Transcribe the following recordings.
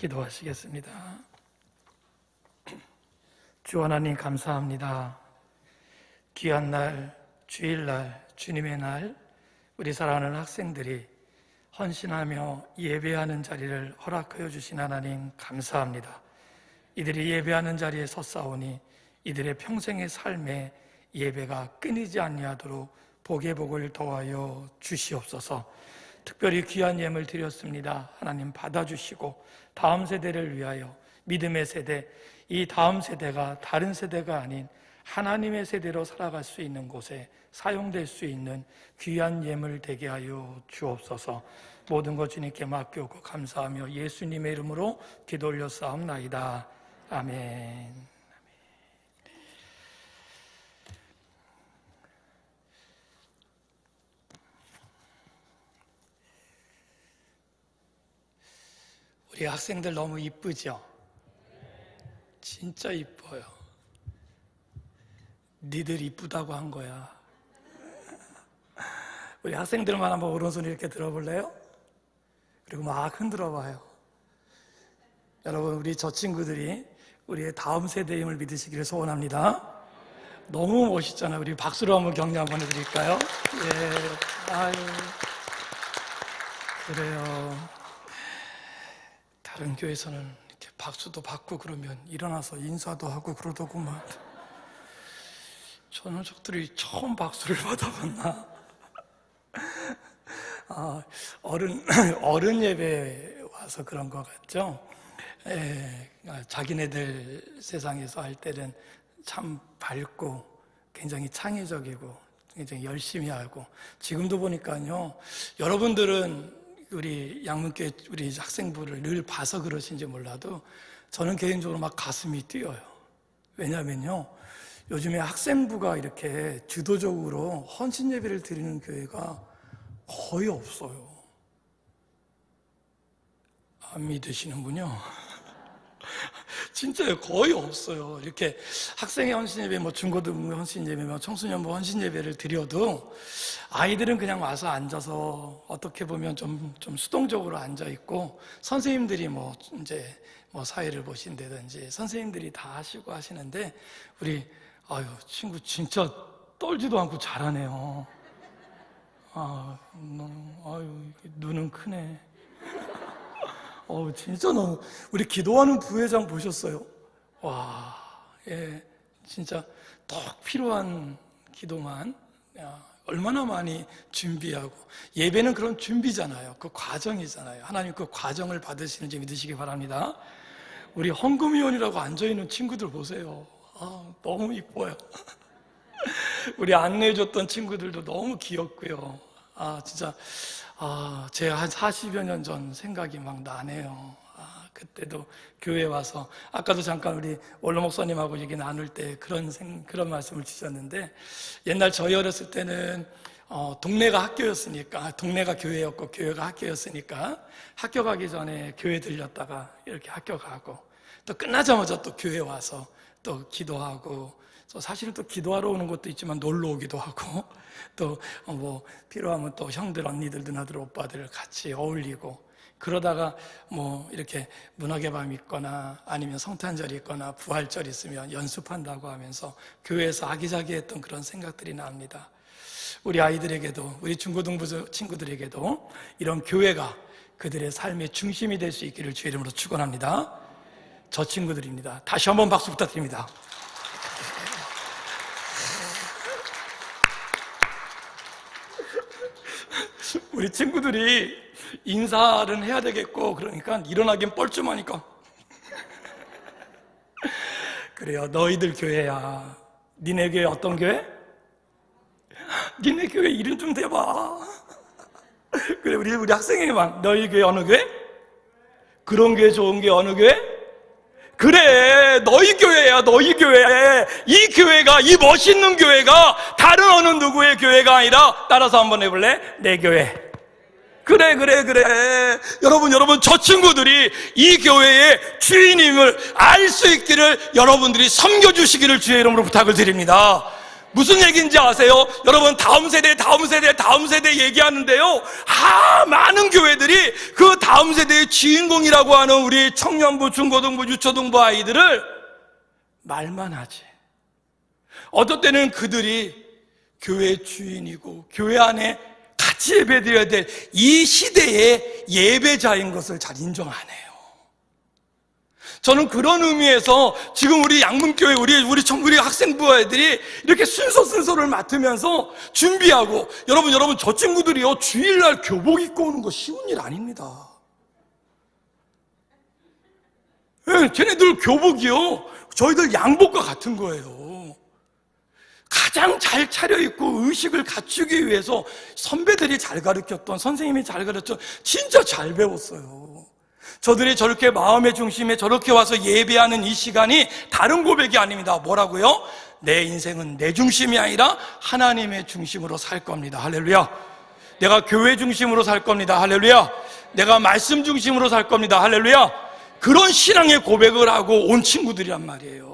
기도하시겠습니다. 주 하나님 감사합니다. 귀한 날, 주일날, 주님의 날, 우리 사랑하는 학생들이 헌신하며 예배하는 자리를 허락하여 주신 하나님 감사합니다. 이들이 예배하는 자리에 섰사오니 이들의 평생의 삶에 예배가 끊이지 아니하도록 복의 복을 더하여 주시옵소서. 특별히 귀한 예물 드렸습니다. 하나님 받아주시고 다음 세대를 위하여 믿음의 세대, 이 다음 세대가 다른 세대가 아닌 하나님의 세대로 살아갈 수 있는 곳에 사용될 수 있는 귀한 예물 되게 하여 주옵소서. 모든 것 주님께 맡기고 감사하며 예수님의 이름으로 기도 올렸사옵나이다. 아멘. 우리 학생들 너무 이쁘죠? 진짜 이뻐요. 니들 이쁘다고 한 거야. 우리 학생들만 한번 오른손 이렇게 들어볼래요? 그리고 막 흔들어 봐요. 여러분, 우리 저 친구들이 우리의 다음 세대임을 믿으시기를 소원합니다. 너무 멋있잖아요. 우리 박수로 한번 격려 한번 해드릴까요? 예, 아유, 그래요. 다른 교회에서는 이렇게 박수도 받고 그러면 일어나서 인사도 하고 그러더구만. 저 녀석들이 처음 박수를 받아봤나? 어른 예배 와서 그런 것 같죠? 자기네들 세상에서 할 때는 참 밝고 굉장히 창의적이고 굉장히 열심히 하고, 지금도 보니까요, 여러분들은 우리 양문교회 우리 학생부를 늘 봐서 그러신지 몰라도 저는 개인적으로 막 가슴이 뛰어요. 왜냐면요, 요즘에 학생부가 이렇게 주도적으로 헌신 예배를 드리는 교회가 거의 없어요. 안 믿으시는군요. 진짜요, 거의 없어요. 이렇게 학생의 헌신 예배, 중고등부 헌신 예배, 청소년부 헌신 예배를 드려도 아이들은 그냥 와서 앉아서 어떻게 보면 좀 수동적으로 앉아 있고, 선생님들이 이제 사회를 보신다든지 선생님들이 다 하시고 하시는데, 우리 친구 진짜 떨지도 않고 잘하네요. 눈은 크네. 진짜 너무, 우리 기도하는 부회장 보셨어요? 와, 예, 진짜 딱 필요한 기도만, 얼마나 많이 준비하고, 예배는 그런 준비잖아요. 그 과정이잖아요. 하나님 그 과정을 받으시는지 믿으시기 바랍니다. 우리 헌금위원이라고 앉아있는 친구들 보세요. 너무 이뻐요. 우리 안내해줬던 친구들도 너무 귀엽고요. 진짜 제가 한 40여 년 전 생각이 막 나네요. 그때도 교회 와서, 아까도 잠깐 우리 원로 목사님하고 얘기 나눌 때 그런 말씀을 주셨는데, 옛날 저희 어렸을 때는 동네가 학교였으니까, 동네가 교회였고 교회가 학교였으니까 학교 가기 전에 교회 들렸다가 이렇게 학교 가고, 또 끝나자마자 또 교회 와서 또 기도하고, 사실은 또 기도하러 오는 것도 있지만 놀러 오기도 하고, 또 필요하면 또 형들, 언니들, 누나들, 오빠들 같이 어울리고, 그러다가 이렇게 문학의 밤 있거나 아니면 성탄절 있거나 부활절 있으면 연습한다고 하면서 교회에서 아기자기했던 그런 생각들이 납니다. 우리 아이들에게도, 우리 중고등부 친구들에게도 이런 교회가 그들의 삶의 중심이 될 수 있기를 주의 이름으로 축원합니다. 저 친구들입니다. 다시 한번 박수 부탁드립니다. 우리 친구들이 인사를 해야 되겠고, 그러니까 일어나긴 뻘쭘하니까, 그래요, 너희들 교회야. 니네 교회 어떤 교회? 니네 교회 이름 좀 대봐. 그래, 우리 학생회만, 너희 교회 어느 교회? 그런 교회, 좋은 교회 어느 교회? 그래, 너희 교회야, 너희 교회. 이 교회가, 이 멋있는 교회가 다른 어느 누구의 교회가 아니라, 따라서 한번 해볼래? 내 교회. 그래. 여러분, 저 친구들이 이 교회의 주인임을 알 수 있기를 여러분들이 섬겨주시기를 주의 이름으로 부탁을 드립니다. 무슨 얘기인지 아세요? 여러분, 다음 세대 얘기하는데요. 많은 교회들이 그 다음 세대의 주인공이라고 하는 우리 청년부, 중고등부, 유초등부 아이들을 말만 하지. 어떨 때는 그들이 교회 주인이고 교회 안에 같이 예배드려야 될 이 시대의 예배자인 것을 잘 인정 안 해요. 저는 그런 의미에서 지금 우리 양문교회 우리 학생부 애들이 이렇게 순서를 맡으면서 준비하고, 여러분 저 친구들이요, 주일날 교복 입고 오는 거 쉬운 일 아닙니다. 쟤네들 교복이요, 저희들 양복과 같은 거예요. 가장 잘 차려입고 의식을 갖추기 위해서 선배들이 잘 가르쳤던, 선생님이 잘 가르쳤던, 진짜 잘 배웠어요. 저들이 저렇게 마음의 중심에 저렇게 와서 예배하는 이 시간이 다른 고백이 아닙니다. 뭐라고요? 내 인생은 내 중심이 아니라 하나님의 중심으로 살 겁니다. 할렐루야. 내가 교회 중심으로 살 겁니다. 할렐루야. 내가 말씀 중심으로 살 겁니다. 할렐루야. 그런 신앙의 고백을 하고 온 친구들이란 말이에요.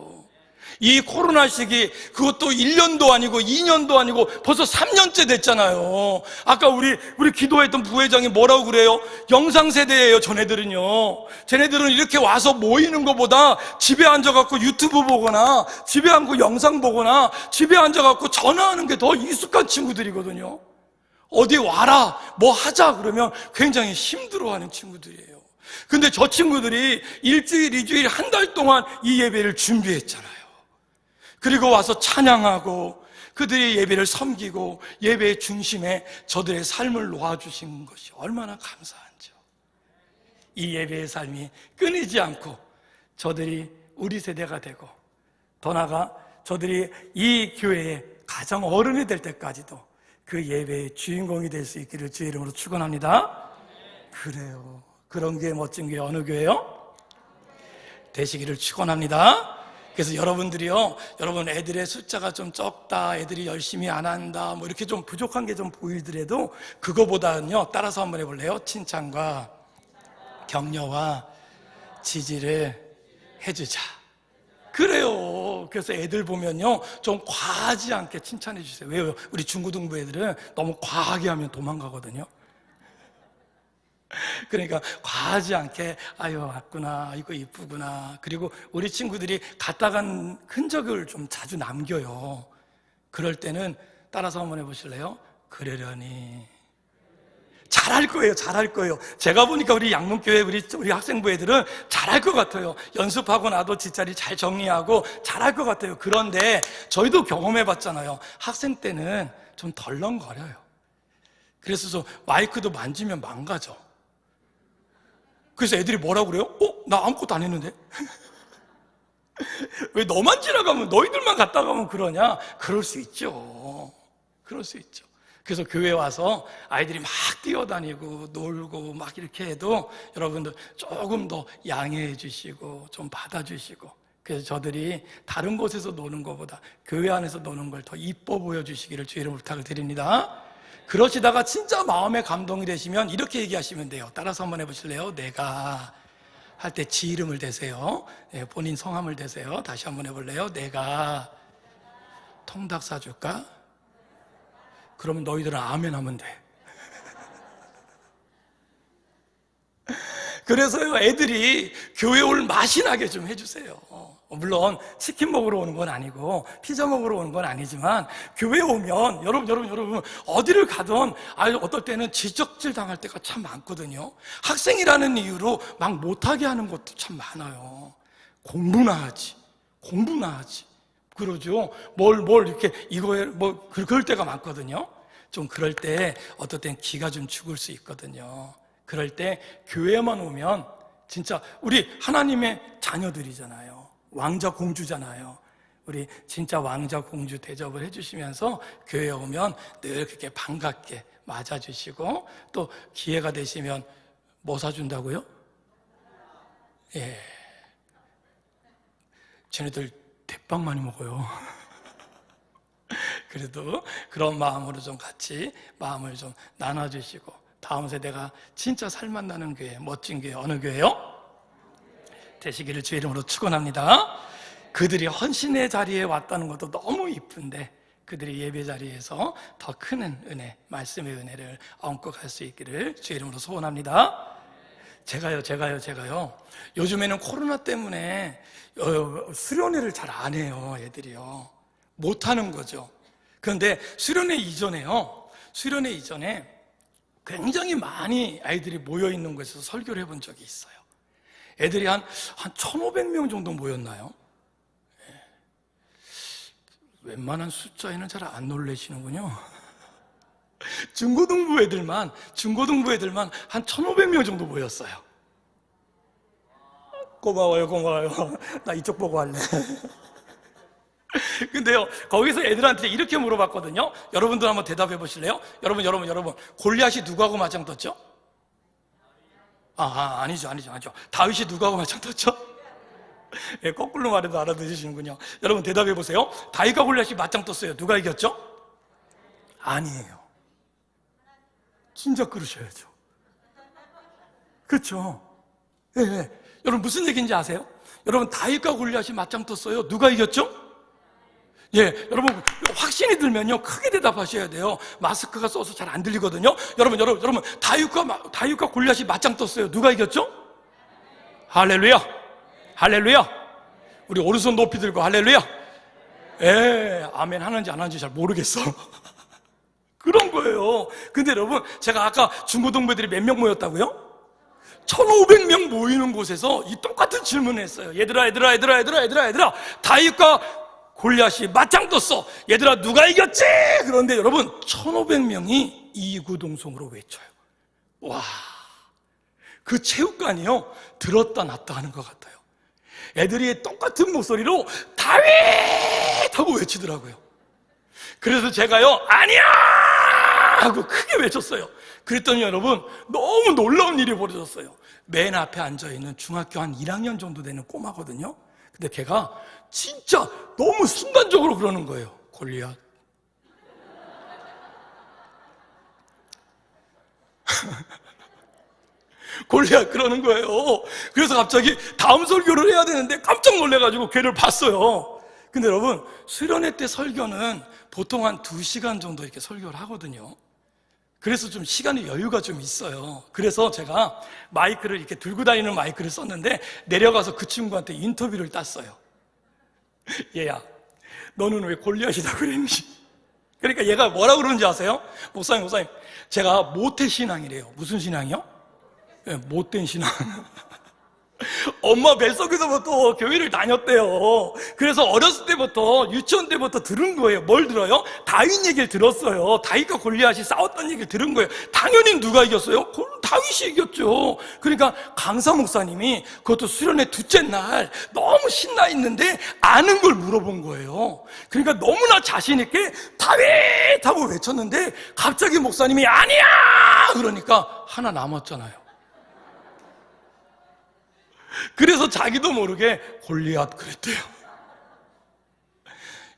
이 코로나 시기, 그것도 1년도 아니고 2년도 아니고 벌써 3년째 됐잖아요. 아까 우리 기도했던 부회장이 뭐라고 그래요? 영상세대예요. 쟤네들은 이렇게 와서 모이는 것보다 집에 앉아갖고 유튜브 보거나 집에 앉고 영상 보거나 집에 앉아갖고 전화하는 게 더 익숙한 친구들이거든요. 어디 와라, 뭐 하자 그러면 굉장히 힘들어하는 친구들이에요. 근데 저 친구들이 일주일, 2주일, 한 달 동안 이 예배를 준비했잖아요. 그리고 와서 찬양하고 그들의 예배를 섬기고 예배의 중심에 저들의 삶을 놓아주신 것이 얼마나 감사한지요. 이 예배의 삶이 끊이지 않고 저들이 우리 세대가 되고, 더 나아가 저들이 이 교회의 가장 어른이 될 때까지도 그 예배의 주인공이 될 수 있기를 주의 이름으로 축원합니다. 그래요. 그런 게 멋진 게 어느 교회요? 되시기를 축원합니다. 그래서 여러분들이요, 여러분 애들의 숫자가 좀 적다, 애들이 열심히 안 한다, 뭐 이렇게 좀 부족한 게 좀 보이더라도 그거보다는요, 따라서 한번 해볼래요? 칭찬과 격려와 지지를 해주자. 그래요. 그래서 애들 보면요, 좀 과하지 않게 칭찬해 주세요. 왜요? 우리 중고등부 애들은 너무 과하게 하면 도망가거든요. 그러니까 과하지 않게, 아유 왔구나, 이거 이쁘구나. 그리고 우리 친구들이 갔다 간 흔적을 좀 자주 남겨요. 그럴 때는 따라서 한번 해보실래요? 그러려니. 잘할 거예요. 제가 보니까 우리 양문교회 우리 학생부 애들은 잘할 것 같아요. 연습하고 나도 뒷자리 잘 정리하고 잘할 것 같아요. 그런데 저희도 경험해봤잖아요. 학생 때는 좀 덜렁거려요. 그래서 마이크도 만지면 망가져. 그래서 애들이 뭐라고 그래요? 나 아무것도 안 했는데? 왜 너만 지나가면, 너희들만 갔다 가면 그러냐? 그럴 수 있죠. 그래서 교회 와서 아이들이 막 뛰어다니고 놀고 막 이렇게 해도 여러분들 조금 더 양해해 주시고 좀 받아주시고, 그래서 저들이 다른 곳에서 노는 것보다 교회 안에서 노는 걸 더 이뻐 보여주시기를 주의 이름으로 부탁을 드립니다. 그러시다가 진짜 마음에 감동이 되시면 이렇게 얘기하시면 돼요. 따라서 한번 해보실래요? 내가 할 때 지 이름을 대세요. 본인 성함을 대세요. 다시 한번 해볼래요? 내가 통닭 사줄까? 그러면 너희들은 아멘 하면 돼. 그래서요, 애들이 교회 올 맛이 나게 좀 해주세요. 물론 치킨 먹으러 오는 건 아니고 피자 먹으러 오는 건 아니지만, 교회 오면 여러분 어디를 가든 어떨 때는 지적질 당할 때가 참 많거든요. 학생이라는 이유로 막 못하게 하는 것도 참 많아요. 공부나 하지 그러죠. 뭘 이렇게 이거에 뭐 그럴 때가 많거든요. 좀 그럴 때 어떨 땐 기가 좀 죽을 수 있거든요. 그럴 때 교회만 오면 진짜 우리 하나님의 자녀들이잖아요. 왕자 공주잖아요. 우리 진짜 왕자 공주 대접을 해주시면서 교회에 오면 늘 그렇게 반갑게 맞아주시고, 또 기회가 되시면 뭐 사준다고요? 쟤네들 대빵 많이 먹어요. 그래도 그런 마음으로 좀 같이 마음을 좀 나눠주시고, 다음 세대가 진짜 살맛나는 교회, 멋진 교회, 어느 교회요? 되시기를 주의 이름으로 축원합니다. 그들이 헌신의 자리에 왔다는 것도 너무 이쁜데, 그들이 예배 자리에서 더 큰 은혜, 말씀의 은혜를 얻고 갈 수 있기를 주의 이름으로 소원합니다. 제가요. 요즘에는 코로나 때문에 수련회를 잘 안 해요, 애들이요. 못 하는 거죠. 그런데 수련회 이전에 굉장히 많이 아이들이 모여 있는 곳에서 설교를 해본 적이 있어요. 애들이 한 1,500명 정도 모였나요? 웬만한 숫자에는 잘 안 놀라시는군요. 중고등부 애들만 한 1,500명 정도 모였어요. 고마워요. 나 이쪽 보고 할래. 근데요, 거기서 애들한테 이렇게 물어봤거든요. 여러분들 한번 대답해 보실래요? 여러분. 골리앗이 누구하고 맞짱 떴죠? 아니죠. 다윗이 누구하고 맞짱 떴죠? 예, 거꾸로 말해도 알아들으시는군요. 여러분 대답해 보세요. 다윗과 골리앗이 맞짱 떴어요. 누가 이겼죠? 아니에요. 진짜 그러셔야죠. 그렇죠? 예. 여러분 무슨 얘기인지 아세요? 여러분 다윗과 골리앗이 맞짱 떴어요. 누가 이겼죠? 예, 여러분 확신이 들면요 크게 대답하셔야 돼요. 마스크가 써서 잘 안 들리거든요. 여러분 다윗과 골리앗이 맞짱 떴어요. 누가 이겼죠? 할렐루야. 우리 오른손 높이 들고 할렐루야. 예, 아멘 하는지 안 하는지 잘 모르겠어. 그런 거예요. 근데 여러분 제가 아까 중고등부들이 몇 명 모였다고요? 1,500명 모이는 곳에서 이 똑같은 질문을 했어요. 얘들아 다윗과 골리앗이 맞짱 떴어. 얘들아 누가 이겼지? 그런데 여러분 1,500명이 이구동성으로 외쳐요. 와, 그 체육관이요 들었다 놨다 하는 것 같아요. 애들이 똑같은 목소리로 다윗! 하고 외치더라고요. 그래서 제가요 아니야! 하고 크게 외쳤어요. 그랬더니 여러분 너무 놀라운 일이 벌어졌어요. 맨 앞에 앉아있는 중학교 한 1학년 정도 되는 꼬마거든요. 근데 걔가 진짜 너무 순간적으로 그러는 거예요. 골리앗. 골리앗 그러는 거예요. 그래서 갑자기 다음 설교를 해야 되는데 깜짝 놀래가지고 걔를 봤어요. 근데 여러분 수련회 때 설교는 보통 한 2시간 정도 이렇게 설교를 하거든요. 그래서 좀 시간의 여유가 좀 있어요. 그래서 제가 마이크를 이렇게 들고 다니는 마이크를 썼는데 내려가서 그 친구한테 인터뷰를 땄어요. 얘야, 너는 왜 골리앗이라고 그랬니? 그러니까 얘가 뭐라고 그러는지 아세요? 목사님, 제가 모태신앙이래요. 무슨 신앙이요? 네, 못된 신앙. 엄마 뱃속에서부터 교회를 다녔대요. 그래서 어렸을 때부터 유치원 때부터 들은 거예요. 뭘 들어요? 다윗 얘기를 들었어요. 다윗과 골리앗이 싸웠던 얘기를 들은 거예요. 당연히 누가 이겼어요? 다윗이 이겼죠. 그러니까 강사 목사님이 그것도 수련회 둘째 날 너무 신나 있는데 아는 걸 물어본 거예요. 그러니까 너무나 자신 있게 다윗! 하고 외쳤는데 갑자기 목사님이 아니야! 그러니까 하나 남았잖아요. 그래서 자기도 모르게 골리앗 그랬대요.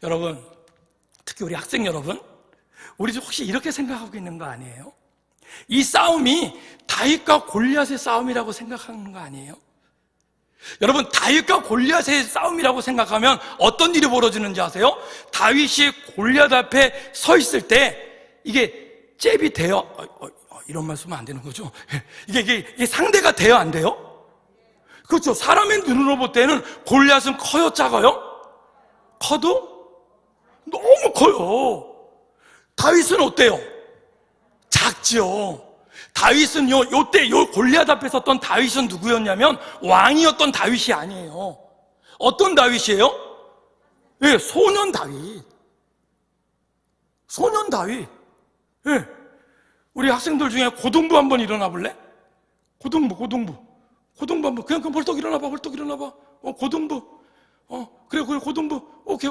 여러분, 특히 우리 학생 여러분, 우리 혹시 이렇게 생각하고 있는 거 아니에요? 이 싸움이 다윗과 골리앗의 싸움이라고 생각하는 거 아니에요? 여러분 다윗과 골리앗의 싸움이라고 생각하면 어떤 일이 벌어지는지 아세요? 다윗이 골리앗 앞에 서 있을 때 이게 잽이 돼요? 이런 말 쓰면 안 되는 거죠? 이게 상대가 돼요? 안 돼요? 그렇죠. 사람의 눈으로 볼 때는 골리앗은 커요? 작아요? 커도 너무 커요. 다윗은 어때요? 작죠. 다윗은요, 요 골리앗 앞에 섰던 다윗은 누구였냐면 왕이었던 다윗이 아니에요. 어떤 다윗이에요? 예, 소년 다윗. 소년 다윗. 예. 우리 학생들 중에 고등부 한번 일어나 볼래? 고등부 한번 그냥 벌떡 일어나봐. 고등부. 그래 고등부. 오케이.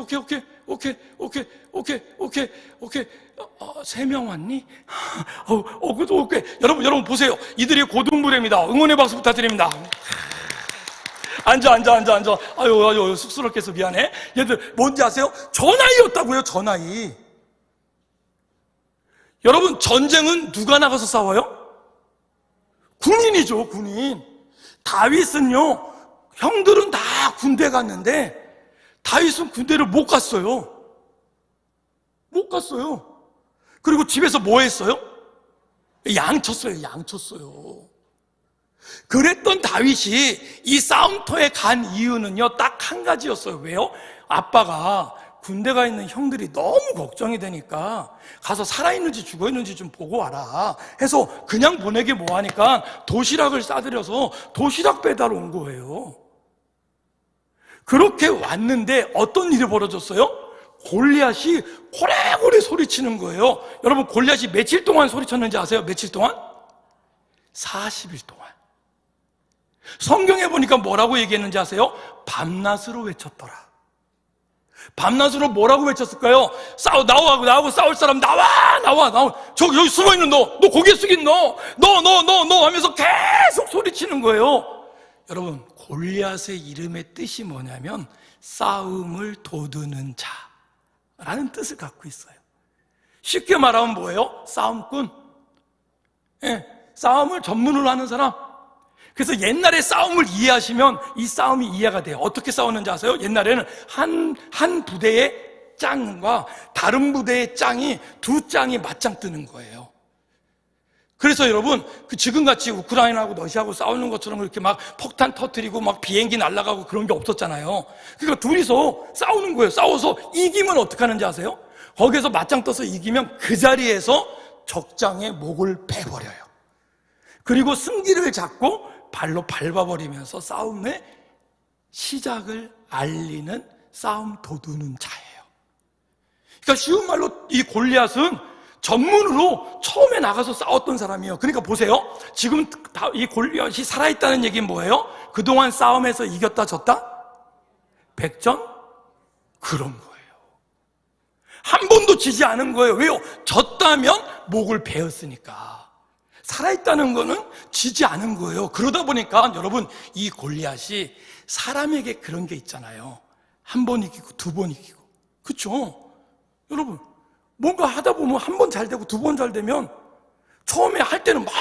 3명 왔니? 오케이. 여러분 보세요. 이들이 고등부랍니다. 응원의 박수 부탁드립니다. 앉아. 아유, 쑥스럽게 해서 미안해. 얘들, 뭔지 아세요? 전하이였다고요, 전하이. 여러분, 전쟁은 누가 나가서 싸워요? 군인이죠, 군인. 다윗은요, 형들은 다 군대 갔는데, 다윗은 군대를 못 갔어요. 못 갔어요. 그리고 집에서 뭐 했어요? 양 쳤어요. 양 쳤어요. 그랬던 다윗이 이 싸움터에 간 이유는요, 딱 한 가지였어요. 왜요? 아빠가 군대 가 있는 형들이 너무 걱정이 되니까 가서 살아있는지 죽어있는지 좀 보고 와라 해서 그냥 보내기 뭐하니까 도시락을 싸들여서 도시락 배달 온 거예요. 그렇게 왔는데 어떤 일이 벌어졌어요? 골리앗이 고래고래 소리치는 거예요. 여러분, 골리앗이 며칠 동안 소리쳤는지 아세요? 며칠 동안? 40일 동안. 성경에 보니까 뭐라고 얘기했는지 아세요? 밤낮으로 외쳤더라. 밤낮으로 뭐라고 외쳤을까요? 나하고 싸울 사람 나와. 저기 여기 숨어있는 너 고개 숙인 너 하면서 계속 소리치는 거예요. 여러분, 골리앗의 이름의 뜻이 뭐냐면 싸움을 도두는 자라는 뜻을 갖고 있어요. 쉽게 말하면 뭐예요? 싸움꾼. 싸움을 전문으로 하는 사람. 그래서 옛날에 싸움을 이해하시면 이 싸움이 이해가 돼요. 어떻게 싸웠는지 아세요? 옛날에는 한 부대의 짱과 다른 부대의 짱이 두 짱이 맞짱 뜨는 거예요. 그래서 여러분, 지금같이 우크라이나하고 러시아하고 싸우는 것처럼 그렇게 막 폭탄 터뜨리고 막 비행기 날아가고 그런 게 없었잖아요. 그러니까 둘이서 싸우는 거예요. 싸워서 이기면 어떻게 하는지 아세요? 거기에서 맞짱 떠서 이기면 그 자리에서 적장의 목을 베버려요. 그리고 승기를 잡고 발로 밟아버리면서 싸움의 시작을 알리는 싸움 도두는 자예요. 그러니까 쉬운 말로 이 골리앗은 전문으로 처음에 나가서 싸웠던 사람이에요. 그러니까 보세요. 지금 이 골리앗이 살아있다는 얘기는 뭐예요? 그동안 싸움에서 이겼다 졌다? 백전? 그런 거예요. 한 번도 지지 않은 거예요. 왜요? 졌다면 목을 베었으니까. 살아있다는 거는 지지 않은 거예요. 그러다 보니까 여러분, 이 골리앗이 사람에게 그런 게 있잖아요. 한 번 이기고 두 번 이기고. 그렇죠? 여러분, 뭔가 하다 보면 한 번 잘 되고 두 번 잘 되면 처음에 할 때는 막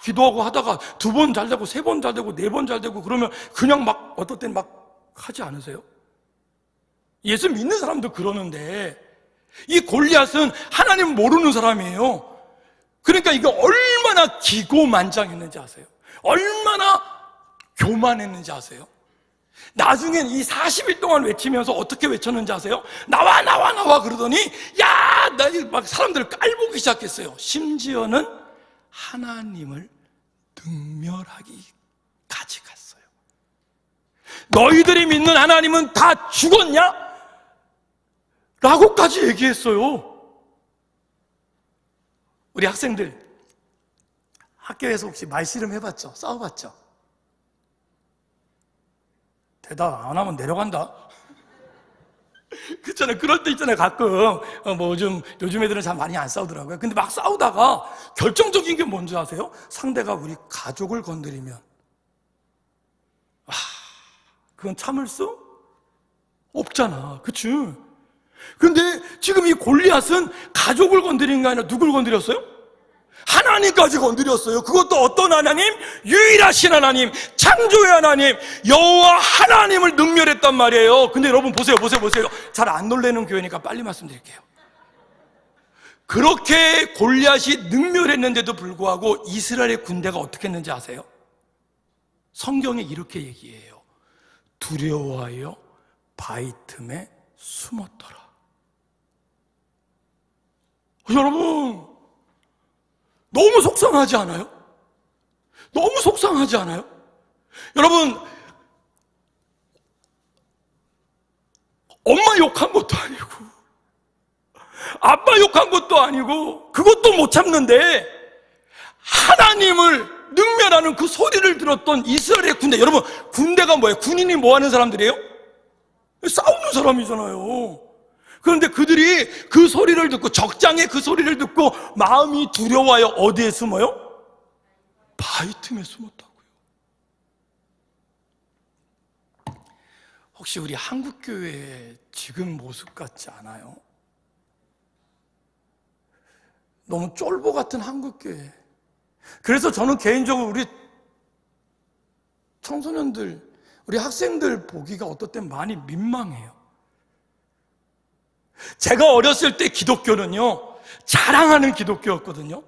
기도하고 하다가 두 번 잘 되고 세 번 잘 되고 네 번 잘 되고 그러면 그냥 막 어떨 땐 막 하지 않으세요? 예수 믿는 사람도 그러는데 이 골리앗은 하나님 모르는 사람이에요. 그러니까 이게 얼마나 기고만장했는지 아세요? 얼마나 교만했는지 아세요? 나중엔 이 40일 동안 외치면서 어떻게 외쳤는지 아세요? 나와 그러더니 막 사람들을 깔보기 시작했어요. 심지어는 하나님을 능멸하기까지 갔어요. 너희들이 믿는 하나님은 다 죽었냐? 라고까지 얘기했어요. 우리 학생들 학교에서 혹시 말씨름 해봤죠? 싸워봤죠? 대답 안 하면 내려간다. 그렇잖아요. 그럴 때 있잖아요. 가끔 요즘 애들은 잘 많이 안 싸우더라고요. 근데 막 싸우다가 결정적인 게 뭔지 아세요? 상대가 우리 가족을 건드리면 그건 참을 수 없잖아. 그치? 근데 지금 이 골리앗은 가족을 건드린 게 아니라 누굴 건드렸어요? 하나님까지 건드렸어요. 그것도 어떤 하나님? 유일하신 하나님, 창조의 하나님, 여호와 하나님을 능멸했단 말이에요. 근데 여러분 보세요. 잘 안 놀래는 교회니까 빨리 말씀드릴게요. 그렇게 골리앗이 능멸했는데도 불구하고 이스라엘의 군대가 어떻게 했는지 아세요? 성경에 이렇게 얘기해요. 두려워하여 바위 틈에 숨었더라. 여러분, 너무 속상하지 않아요? 너무 속상하지 않아요? 여러분, 엄마 욕한 것도 아니고 아빠 욕한 것도 아니고 그것도 못 참는데 하나님을 능멸하는 그 소리를 들었던 이스라엘의 군대. 여러분, 군대가 뭐예요? 군인이 뭐 하는 사람들이에요? 싸우는 사람이잖아요. 그런데 그들이 그 소리를 듣고, 적장의 그 소리를 듣고 마음이 두려워하여 어디에 숨어요? 바위 틈에 숨었다고요. 혹시 우리 한국교회 지금 모습 같지 않아요? 너무 쫄보 같은 한국교회. 그래서 저는 개인적으로 우리 청소년들, 우리 학생들 보기가 어떨 땐 많이 민망해요. 제가 어렸을 때 기독교는요, 자랑하는 기독교였거든요.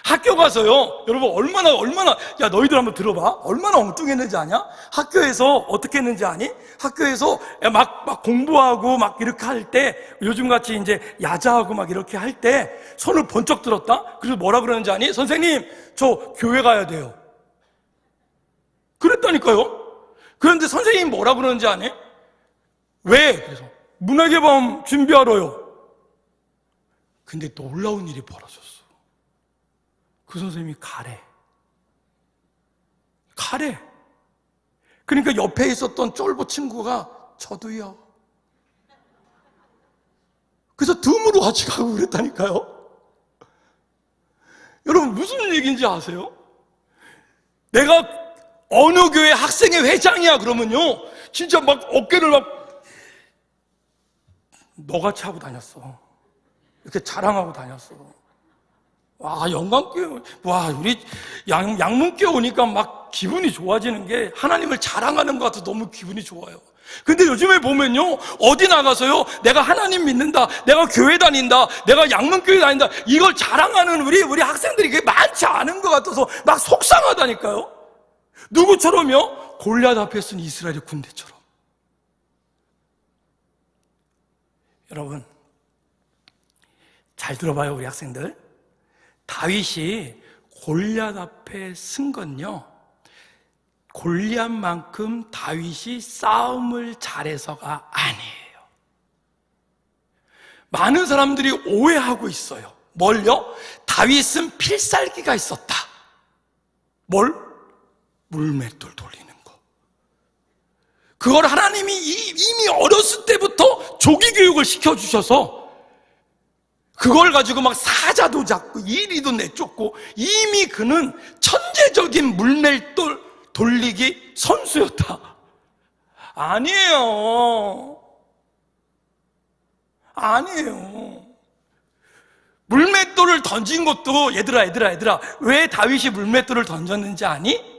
학교 가서요, 여러분 얼마나 야 너희들 한번 들어봐, 얼마나 엉뚱했는지 아냐? 학교에서 어떻게 했는지 아니? 학교에서 막 공부하고 막 이렇게 할 때, 요즘같이 이제 야자하고 막 이렇게 할 때 손을 번쩍 들었다? 그래서 뭐라 그러는지 아니? 선생님, 저 교회 가야 돼요. 그랬다니까요. 그런데 선생님이 뭐라 그러는지 아니? 왜? 그래서 문화개방 준비하러요. 근데 놀라운 일이 벌어졌어. 그 선생님이 가래. 그러니까 옆에 있었던 쫄보 친구가 저도요. 그래서 듬으로 같이 가고 그랬다니까요. 여러분 무슨 얘기인지 아세요? 내가 어느 교회 학생회 회장이야 그러면요, 진짜 막 어깨를 막 너같이 하고 다녔어. 이렇게 자랑하고 다녔어. 와, 영광교회, 와, 우리 양문교회 오니까 막 기분이 좋아지는 게 하나님을 자랑하는 것 같아서 너무 기분이 좋아요. 근데 요즘에 보면요, 어디 나가서요, 내가 하나님 믿는다, 내가 교회 다닌다, 내가 양문교회 다닌다, 이걸 자랑하는 우리 학생들이 그게 많지 않은 것 같아서 막 속상하다니까요. 누구처럼요? 골리앗 앞에 쓴 이스라엘의 군대처럼. 여러분, 잘 들어봐요, 우리 학생들. 다윗이 골리앗 앞에 쓴 건요, 골리앗만큼 다윗이 싸움을 잘해서가 아니에요. 많은 사람들이 오해하고 있어요. 뭘요? 다윗은 필살기가 있었다. 뭘? 물맷돌 돌리는 거. 그걸 하나님이 이미 어렸을 때부터 조기 교육을 시켜주셔서 그걸 가지고 막 사자도 잡고 이리도 내쫓고, 이미 그는 천재적인 물맷돌 돌리기 선수였다. 아니에요. 물맷돌을 던진 것도, 얘들아, 왜 다윗이 물맷돌을 던졌는지 아니?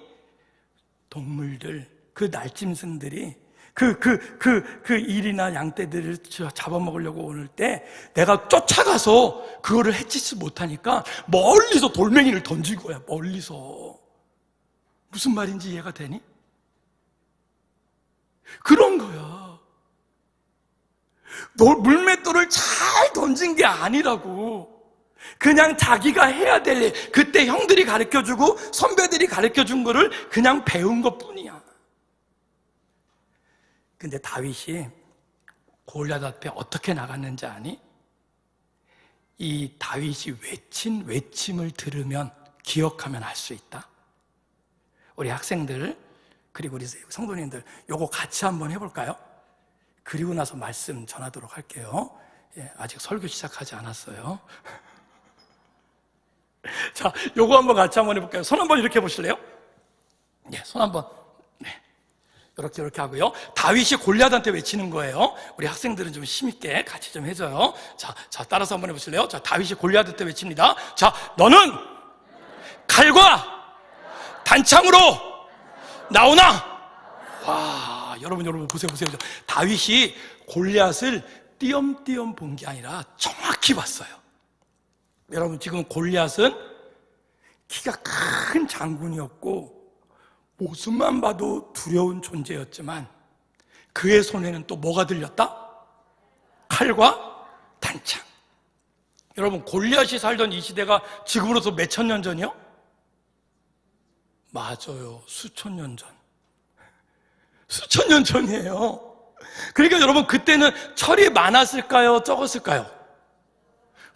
동물들, 그 날짐승들이 그 일이나 양떼들을 잡아먹으려고 오는 때 내가 쫓아가서 그거를 해치지 못하니까 멀리서 돌멩이를 던진 거야. 멀리서. 무슨 말인지 이해가 되니? 그런 거야. 물맷돌을 잘 던진 게 아니라고. 그냥 자기가 해야 될 일, 그때 형들이 가르쳐주고 선배들이 가르쳐준 거를 그냥 배운 것뿐이야. 근데 다윗이 골리앗 앞에 어떻게 나갔는지 아니? 이 다윗이 외친 외침을 들으면, 기억하면 알 수 있다. 우리 학생들, 그리고 우리 성도님들, 요거 같이 한번 해볼까요? 그리고 나서 말씀 전하도록 할게요. 예, 아직 설교 시작하지 않았어요. 자, 요거 한번 같이 한번 해볼까요? 손 한번 이렇게 해보실래요? 예, 손 한번. 이렇게 하고요. 다윗이 골리앗한테 외치는 거예요. 우리 학생들은 좀 힘있게 같이 좀 해줘요. 자, 따라서 한번 해보실래요? 자, 다윗이 골리앗한테 외칩니다. 자, 너는 칼과 단창으로 나오나? 와, 여러분 보세요. 다윗이 골리앗을 띄엄띄엄 본 게 아니라 정확히 봤어요. 여러분, 지금 골리앗은 키가 큰 장군이었고 모습만 봐도 두려운 존재였지만 그의 손에는 또 뭐가 들렸다? 칼과 단창. 여러분, 골리앗이 살던 이 시대가 지금으로서 몇천 년 전이요? 맞아요. 수천 년 전. 수천 년 전이에요. 그러니까 여러분, 그때는 철이 많았을까요? 적었을까요?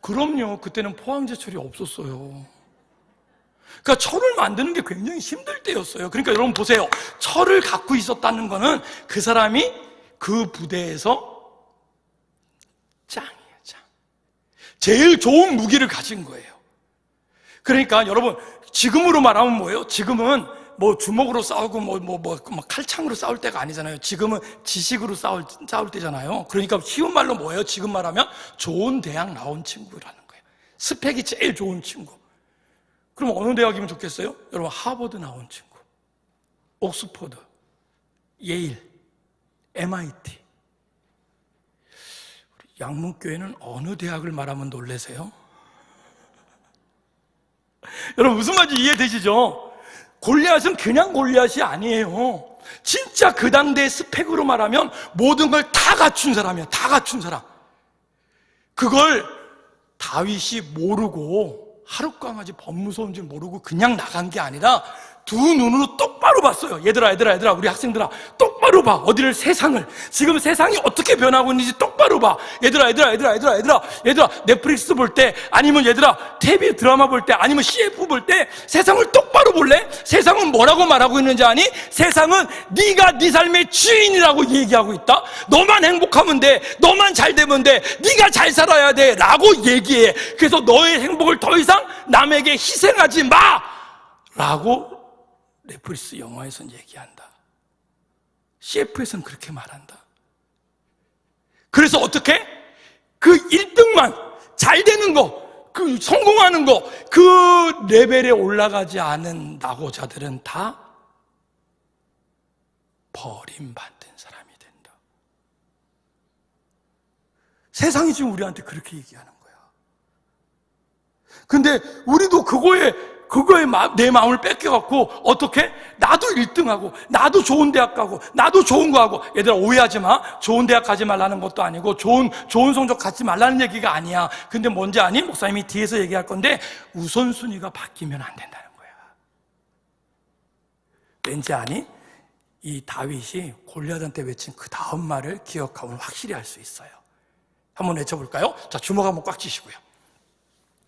그럼요. 그때는 포항제철이 없었어요. 그러니까 철을 만드는 게 굉장히 힘들 때였어요. 그러니까 여러분 보세요. 철을 갖고 있었다는 거는 그 사람이 그 부대에서 짱이에요, 짱. 제일 좋은 무기를 가진 거예요. 그러니까 여러분, 지금으로 말하면 뭐예요? 지금은 뭐 주먹으로 싸우고 뭐 칼창으로 싸울 때가 아니잖아요. 지금은 지식으로 싸울 때잖아요. 그러니까 쉬운 말로 뭐예요? 지금 말하면 좋은 대학 나온 친구라는 거예요. 스펙이 제일 좋은 친구. 그럼 어느 대학이면 좋겠어요? 여러분, 하버드 나온 친구, 옥스퍼드, 예일, MIT. 양문교회는 어느 대학을 말하면 놀라세요? 여러분 무슨 말인지 이해되시죠? 골리앗은 그냥 골리앗이 아니에요. 진짜 그 당대의 스펙으로 말하면 모든 걸 다 갖춘 사람이야. 다 갖춘 사람. 그걸 다윗이 모르고 하룻강아지 법무서인 줄 모르고 그냥 나간 게 아니라 두 눈으로 똑바로 봤어요. 얘들아 우리 학생들아 똑바로 봐. 어디를 세상을 지금 세상이 어떻게 변하고 있는지 똑바로 봐. 얘들아 넷플릭스 볼 때 아니면 얘들아 TV 드라마 볼 때 아니면 CF 볼 때 세상을 똑바로 볼래? 세상은 뭐라고 말하고 있는지 아니? 세상은 네가 네 삶의 주인이라고 얘기하고 있다. 너만 행복하면 돼. 너만 잘 되면 돼. 네가 잘 살아야 돼 라고 얘기해. 그래서 너의 행복을 더 이상 남에게 희생하지 마 라고 넷플릭스 영화에서는 얘기한다. CF에서는 그렇게 말한다. 그래서 어떻게? 그 1등만 잘 되는 거, 그 성공하는 거, 그 레벨에 올라가지 않은 낙오자들은 다 버림받는 사람이 된다. 세상이 지금 우리한테 그렇게 얘기하는 거야. 근데 우리도 그거에 내 마음을 뺏겨갖고 어떻게? 나도 1등하고 나도 좋은 대학 가고 나도 좋은 거 하고. 얘들아 오해하지 마. 좋은 대학 가지 말라는 것도 아니고 좋은 성적 갖지 말라는 얘기가 아니야. 근데 뭔지 아니? 목사님이 뒤에서 얘기할 건데 우선순위가 바뀌면 안 된다는 거야. 왠지 아니? 이 다윗이 골리앗한테 외친 그 다음 말을 기억하면 확실히 알 수 있어요. 한번 외쳐볼까요? 자, 주먹 한번 꽉 쥐시고요.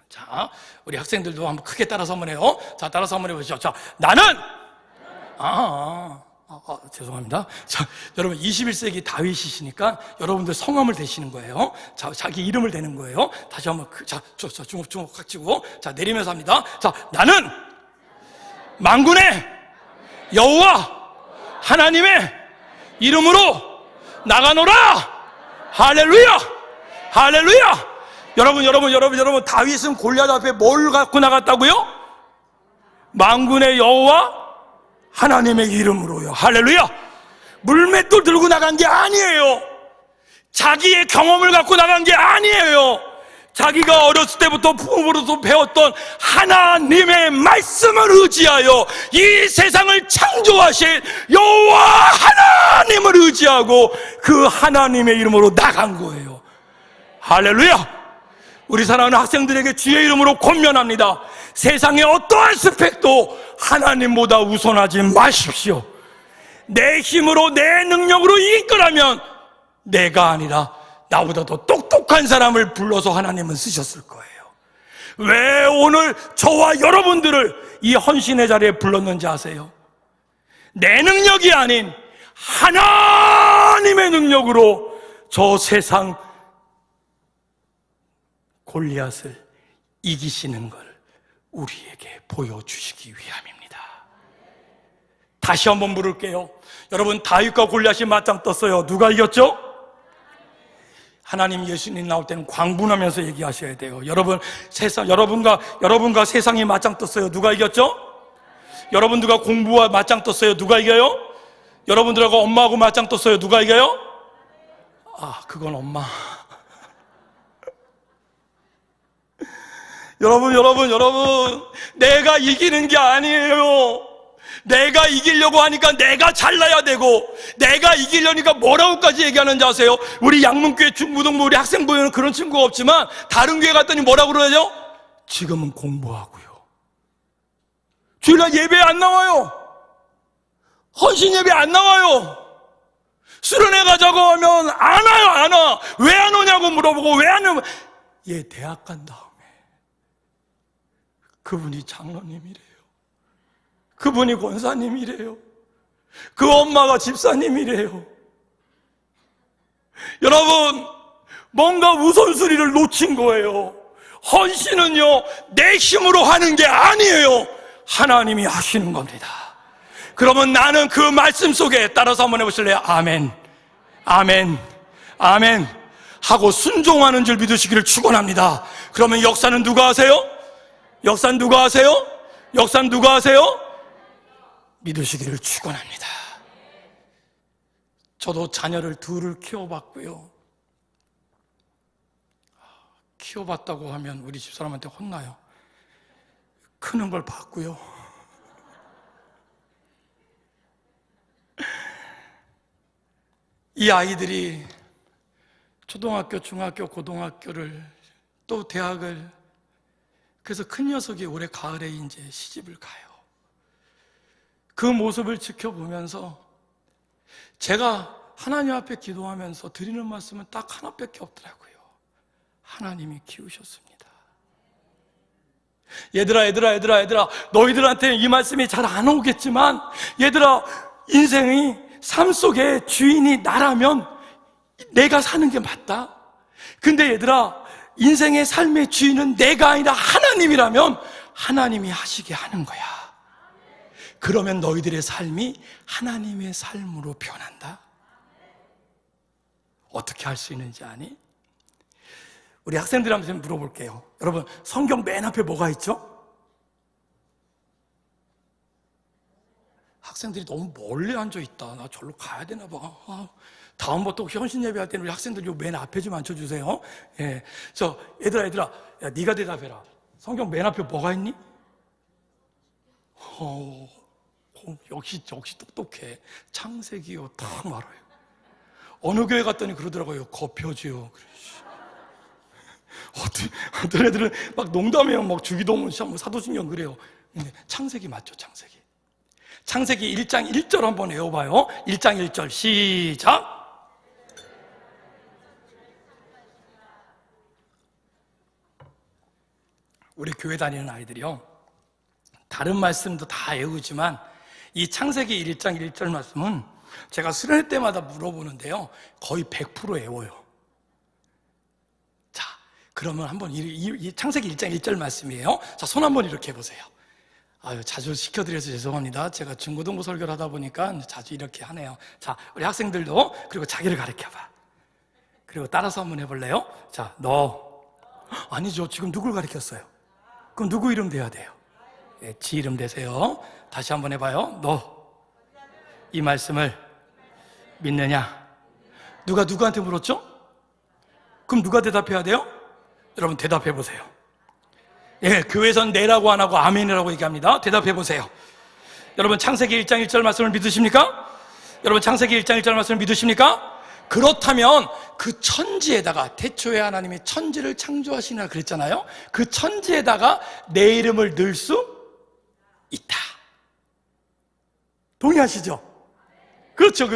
자, 우리 학생들도 한번 크게 따라서 한번 해요. 자, 따라서 한번 해보시죠. 자, 나는! 죄송합니다. 자, 여러분 21세기 다윗이시니까 여러분들 성함을 대시는 거예요. 자, 자기 이름을 대는 거예요. 다시 한번, 자, 주먹 꽉 쥐고. 자, 내리면서 합니다. 자, 나는 만군의 여호와 하나님의 이름으로 나가노라! 할렐루야! 할렐루야! 여러분, 다윗은 골리앗 앞에 뭘 갖고 나갔다고요? 만군의 여호와 하나님의 이름으로요. 할렐루야! 물맷돌 들고 나간 게 아니에요. 자기의 경험을 갖고 나간 게 아니에요. 자기가 어렸을 때부터 부모로부터 배웠던 하나님의 말씀을 의지하여 이 세상을 창조하신 여호와 하나님을 의지하고 그 하나님의 이름으로 나간 거예요. 할렐루야! 우리 사랑하는 학생들에게 주의 이름으로 권면합니다. 세상의 어떠한 스펙도 하나님보다 우선하지 마십시오. 내 힘으로 내 능력으로 이길 거라면 내가 아니라 나보다 더 똑똑한 사람을 불러서 하나님은 쓰셨을 거예요. 왜 오늘 저와 여러분들을 이 헌신의 자리에 불렀는지 아세요? 내 능력이 아닌 하나님의 능력으로 저 세상 골리앗을 이기시는 걸 우리에게 보여주시기 위함입니다. 다시 한번 물을게요. 여러분, 다윗과 골리앗이 맞짱 떴어요. 누가 이겼죠? 하나님, 예수님 나올 때는 광분하면서 얘기하셔야 돼요. 여러분, 여러분과 세상이 맞짱 떴어요. 누가 이겼죠? 여러분들과 공부와 맞짱 떴어요. 누가 이겨요? 여러분들하고 엄마하고 맞짱 떴어요. 누가 이겨요? 그건 엄마. 여러분, 내가 이기는 게 아니에요. 내가 이기려고 하니까 내가 잘나야 되고, 내가 이기려니까 뭐라고까지 얘기하는지 아세요? 우리 양문교회 중부동부 우리 학생부에는 그런 친구가 없지만 다른 교회 갔더니 뭐라고 그러죠? 지금은 공부하고요. 주일날 예배 안 나와요. 헌신 예배 안 나와요. 수련회 가자고 하면 안 와요, 안 와. 왜 안 오냐고 물어보고, 왜 안 오면 얘 대학 간 다음에 그분이 장로님이래요. 그분이 권사님이래요. 그 엄마가 집사님이래요. 여러분, 뭔가 우선순위를 놓친 거예요. 헌신은요, 내 힘으로 하는 게 아니에요. 하나님이 하시는 겁니다. 그러면 나는 그 말씀 속에 따라서 한번 해보실래요? 아멘, 아멘, 아멘 하고 순종하는 줄 믿으시기를 축원합니다. 그러면 역사는 누가 하세요? 역사는 누가 하세요? 역사는 누가 하세요? 믿으시기를 축원합니다. 저도 자녀를 둘을 키워봤고요. 키워봤다고 하면 우리 집사람한테 혼나요. 크는 걸 봤고요. 이 아이들이 초등학교, 중학교, 고등학교를 또 대학을, 그래서 큰 녀석이 올해 가을에 이제 시집을 가요. 그 모습을 지켜보면서 제가 하나님 앞에 기도하면서 드리는 말씀은 딱 하나밖에 없더라고요. 하나님이 키우셨습니다. 얘들아, 너희들한테 이 말씀이 잘 안 오겠지만, 얘들아, 인생의 삶 속에 주인이 나라면 내가 사는 게 맞다. 근데 얘들아, 인생의 삶의 주인은 내가 아니라 하나님이라면 하나님이 하시게 하는 거야. 그러면 너희들의 삶이 하나님의 삶으로 변한다. 어떻게 할 수 있는지 아니? 우리 학생들한테 물어볼게요. 여러분, 성경 맨 앞에 뭐가 있죠? 학생들이 너무 멀리 앉아 있다. 나 절로 가야 되나 봐. 다음부터 현신 예배할 때는 우리 학생들 요 맨 앞에 좀 앉혀주세요. 예. 얘들아, 야, 네가 대답해라. 성경 맨 앞에 뭐가 있니? 역시 똑똑해. 창세기요. 딱 말아요. 어느 교회 갔더니 그러더라고요. 거표지요. 어떤 애들은 막 농담해요. 막 주기도문, 사도신경 그래요. 근데 창세기 맞죠, 창세기. 창세기 1장 1절 한번 외워봐요. 1장 1절 시작. 우리 교회 다니는 아이들이요, 다른 말씀도 다 외우지만 이 창세기 1장 1절 말씀은 제가 수련회 때마다 물어보는데요, 거의 100% 외워요. 자, 그러면 한번 이 창세기 1장 1절 말씀이에요. 자, 손 한번 이렇게 해보세요. 아유, 자주 시켜드려서 죄송합니다. 제가 중고등부 설교를 하다 보니까 자주 이렇게 하네요. 자, 우리 학생들도 그리고 자기를 가르쳐봐. 그리고 따라서 한번 해볼래요? 자, 너. 아니죠. 지금 누굴 가르쳤어요? 그럼 누구 이름 돼야 돼요? 예, 지 이름 되세요. 다시 한번 해봐요. 너 이 말씀을 믿느냐? 누가 누구한테 물었죠? 그럼 누가 대답해야 돼요? 여러분 대답해 보세요. 예, 교회에서는 네라고 안 하고 아멘이라고 얘기합니다. 대답해 보세요. 여러분 창세기 1장 1절 말씀을 믿으십니까? 여러분 창세기 1장 1절 말씀을 믿으십니까? 그렇다면 그 천지에다가, 태초에 하나님이 천지를 창조하시나 그랬잖아요. 그 천지에다가 내 이름을 넣을 수 있다. 동의하시죠? 그렇죠.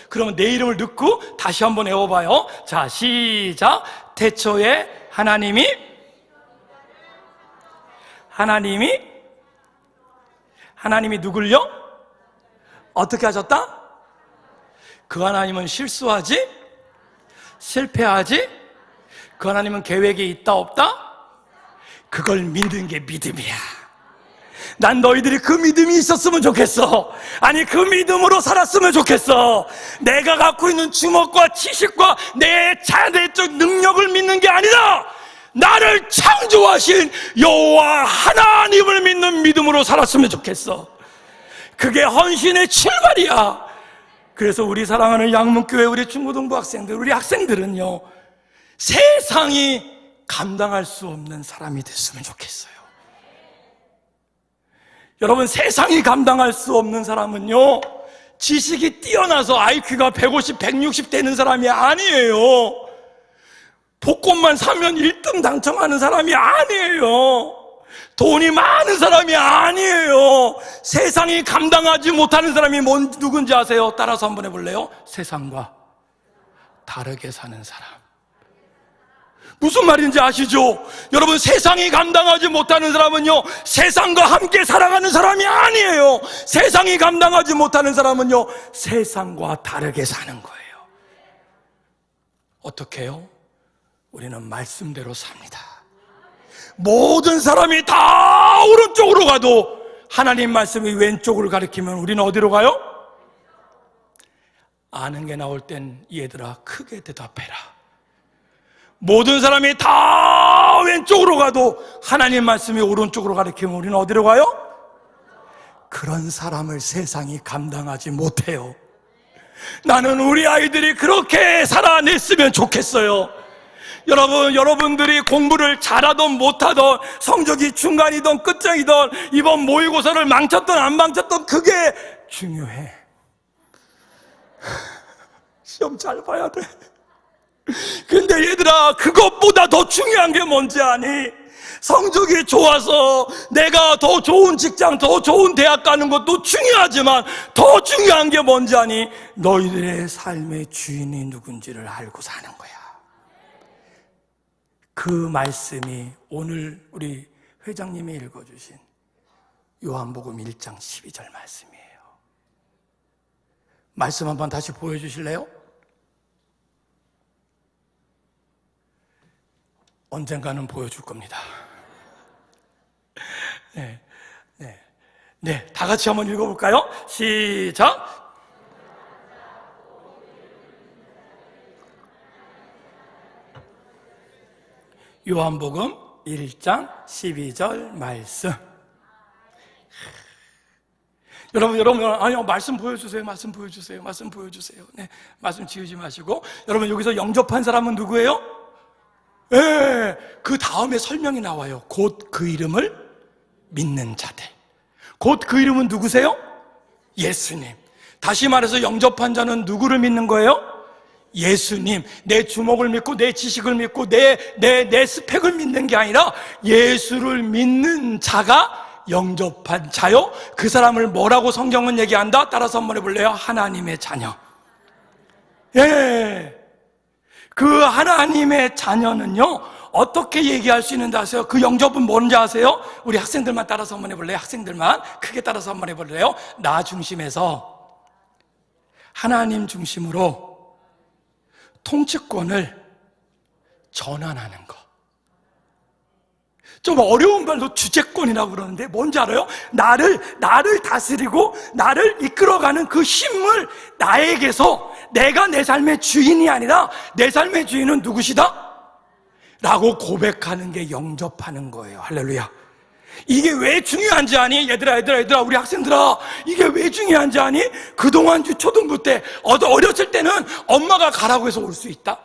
그러면 내 이름을 넣고 다시 한번 외워봐요. 자, 시작. 태초에 하나님이 누굴요? 어떻게 하셨다? 그 하나님은 실수하지? 실패하지? 그 하나님은 계획이 있다 없다? 그걸 믿는 게 믿음이야. 난 너희들이 그 믿음이 있었으면 좋겠어. 아니, 그 믿음으로 살았으면 좋겠어. 내가 갖고 있는 주먹과 지식과 내 자내적 능력을 믿는 게 아니라 나를 창조하신 여호와 하나님을 믿는 믿음으로 살았으면 좋겠어. 그게 헌신의 출발이야. 그래서 우리 사랑하는 양문교회 우리 중고등부 학생들, 우리 학생들은요, 세상이 감당할 수 없는 사람이 됐으면 좋겠어요. 여러분, 세상이 감당할 수 없는 사람은요, 지식이 뛰어나서 IQ가 150, 160 되는 사람이 아니에요. 복권만 사면 1등 당첨하는 사람이 아니에요. 돈이 많은 사람이 아니에요. 세상이 감당하지 못하는 사람이 누군지 아세요? 따라서 한번 해볼래요? 세상과 다르게 사는 사람. 무슨 말인지 아시죠? 여러분, 세상이 감당하지 못하는 사람은요, 세상과 함께 살아가는 사람이 아니에요. 세상이 감당하지 못하는 사람은요, 세상과 다르게 사는 거예요. 어떻게 해요? 우리는 말씀대로 삽니다. 모든 사람이 다 오른쪽으로 가도 하나님 말씀이 왼쪽으로 가리키면 우리는 어디로 가요? 아는 게 나올 땐 얘들아 크게 대답해라. 모든 사람이 다 왼쪽으로 가도 하나님 말씀이 오른쪽으로 가리키면 우리는 어디로 가요? 그런 사람을 세상이 감당하지 못해요. 나는 우리 아이들이 그렇게 살아냈으면 좋겠어요. 여러분들이 공부를 잘하던 못하던, 성적이 중간이던 끝장이던, 이번 모의고사를 망쳤던 안 망쳤던, 그게 중요해. 시험 잘 봐야 돼. 근데 얘들아, 그것보다 더 중요한 게 뭔지 아니? 성적이 좋아서 내가 더 좋은 직장, 더 좋은 대학 가는 것도 중요하지만 더 중요한 게 뭔지 아니? 너희들의 삶의 주인이 누군지를 알고 사는 거야. 그 말씀이 오늘 우리 회장님이 읽어주신 요한복음 1장 12절 말씀이에요. 말씀 한번 다시 보여주실래요? 언젠가는 보여줄 겁니다. 네, 다 같이 한번 읽어볼까요? 시작! 요한복음 1장 12절 말씀. 여러분, 아니요, 말씀 보여주세요. 네, 말씀 지우지 마시고. 여러분, 여기서 영접한 사람은 누구예요? 예, 그 다음에 설명이 나와요. 곧 그 이름을 믿는 자들. 곧 그 이름은 누구세요? 예수님. 다시 말해서 영접한 자는 누구를 믿는 거예요? 예수님. 내 주먹을 믿고 내 지식을 믿고 내 스펙을 믿는 게 아니라 예수를 믿는 자가 영접한 자요. 그 사람을 뭐라고 성경은 얘기한다? 따라서 한번 해볼래요? 하나님의 자녀. 예. 그 하나님의 자녀는요, 어떻게 얘기할 수 있는지 아세요? 그 영접은 뭔지 아세요? 우리 학생들만 따라서 한번 해볼래요? 학생들만 크게 따라서 한번 해볼래요? 나 중심에서 하나님 중심으로 통치권을 전환하는 거. 좀 어려운 말로 주재권이라고 그러는데 뭔지 알아요? 나를 다스리고 나를 이끌어가는 그 힘을 나에게서, 내가 내 삶의 주인이 아니라 내 삶의 주인은 누구시다? 라고 고백하는 게 영접하는 거예요. 할렐루야. 이게 왜 중요한지 아니? 얘들아, 우리 학생들아, 이게 왜 중요한지 아니? 그동안 초등부 때, 어렸을 때는 엄마가 가라고 해서 올 수 있다.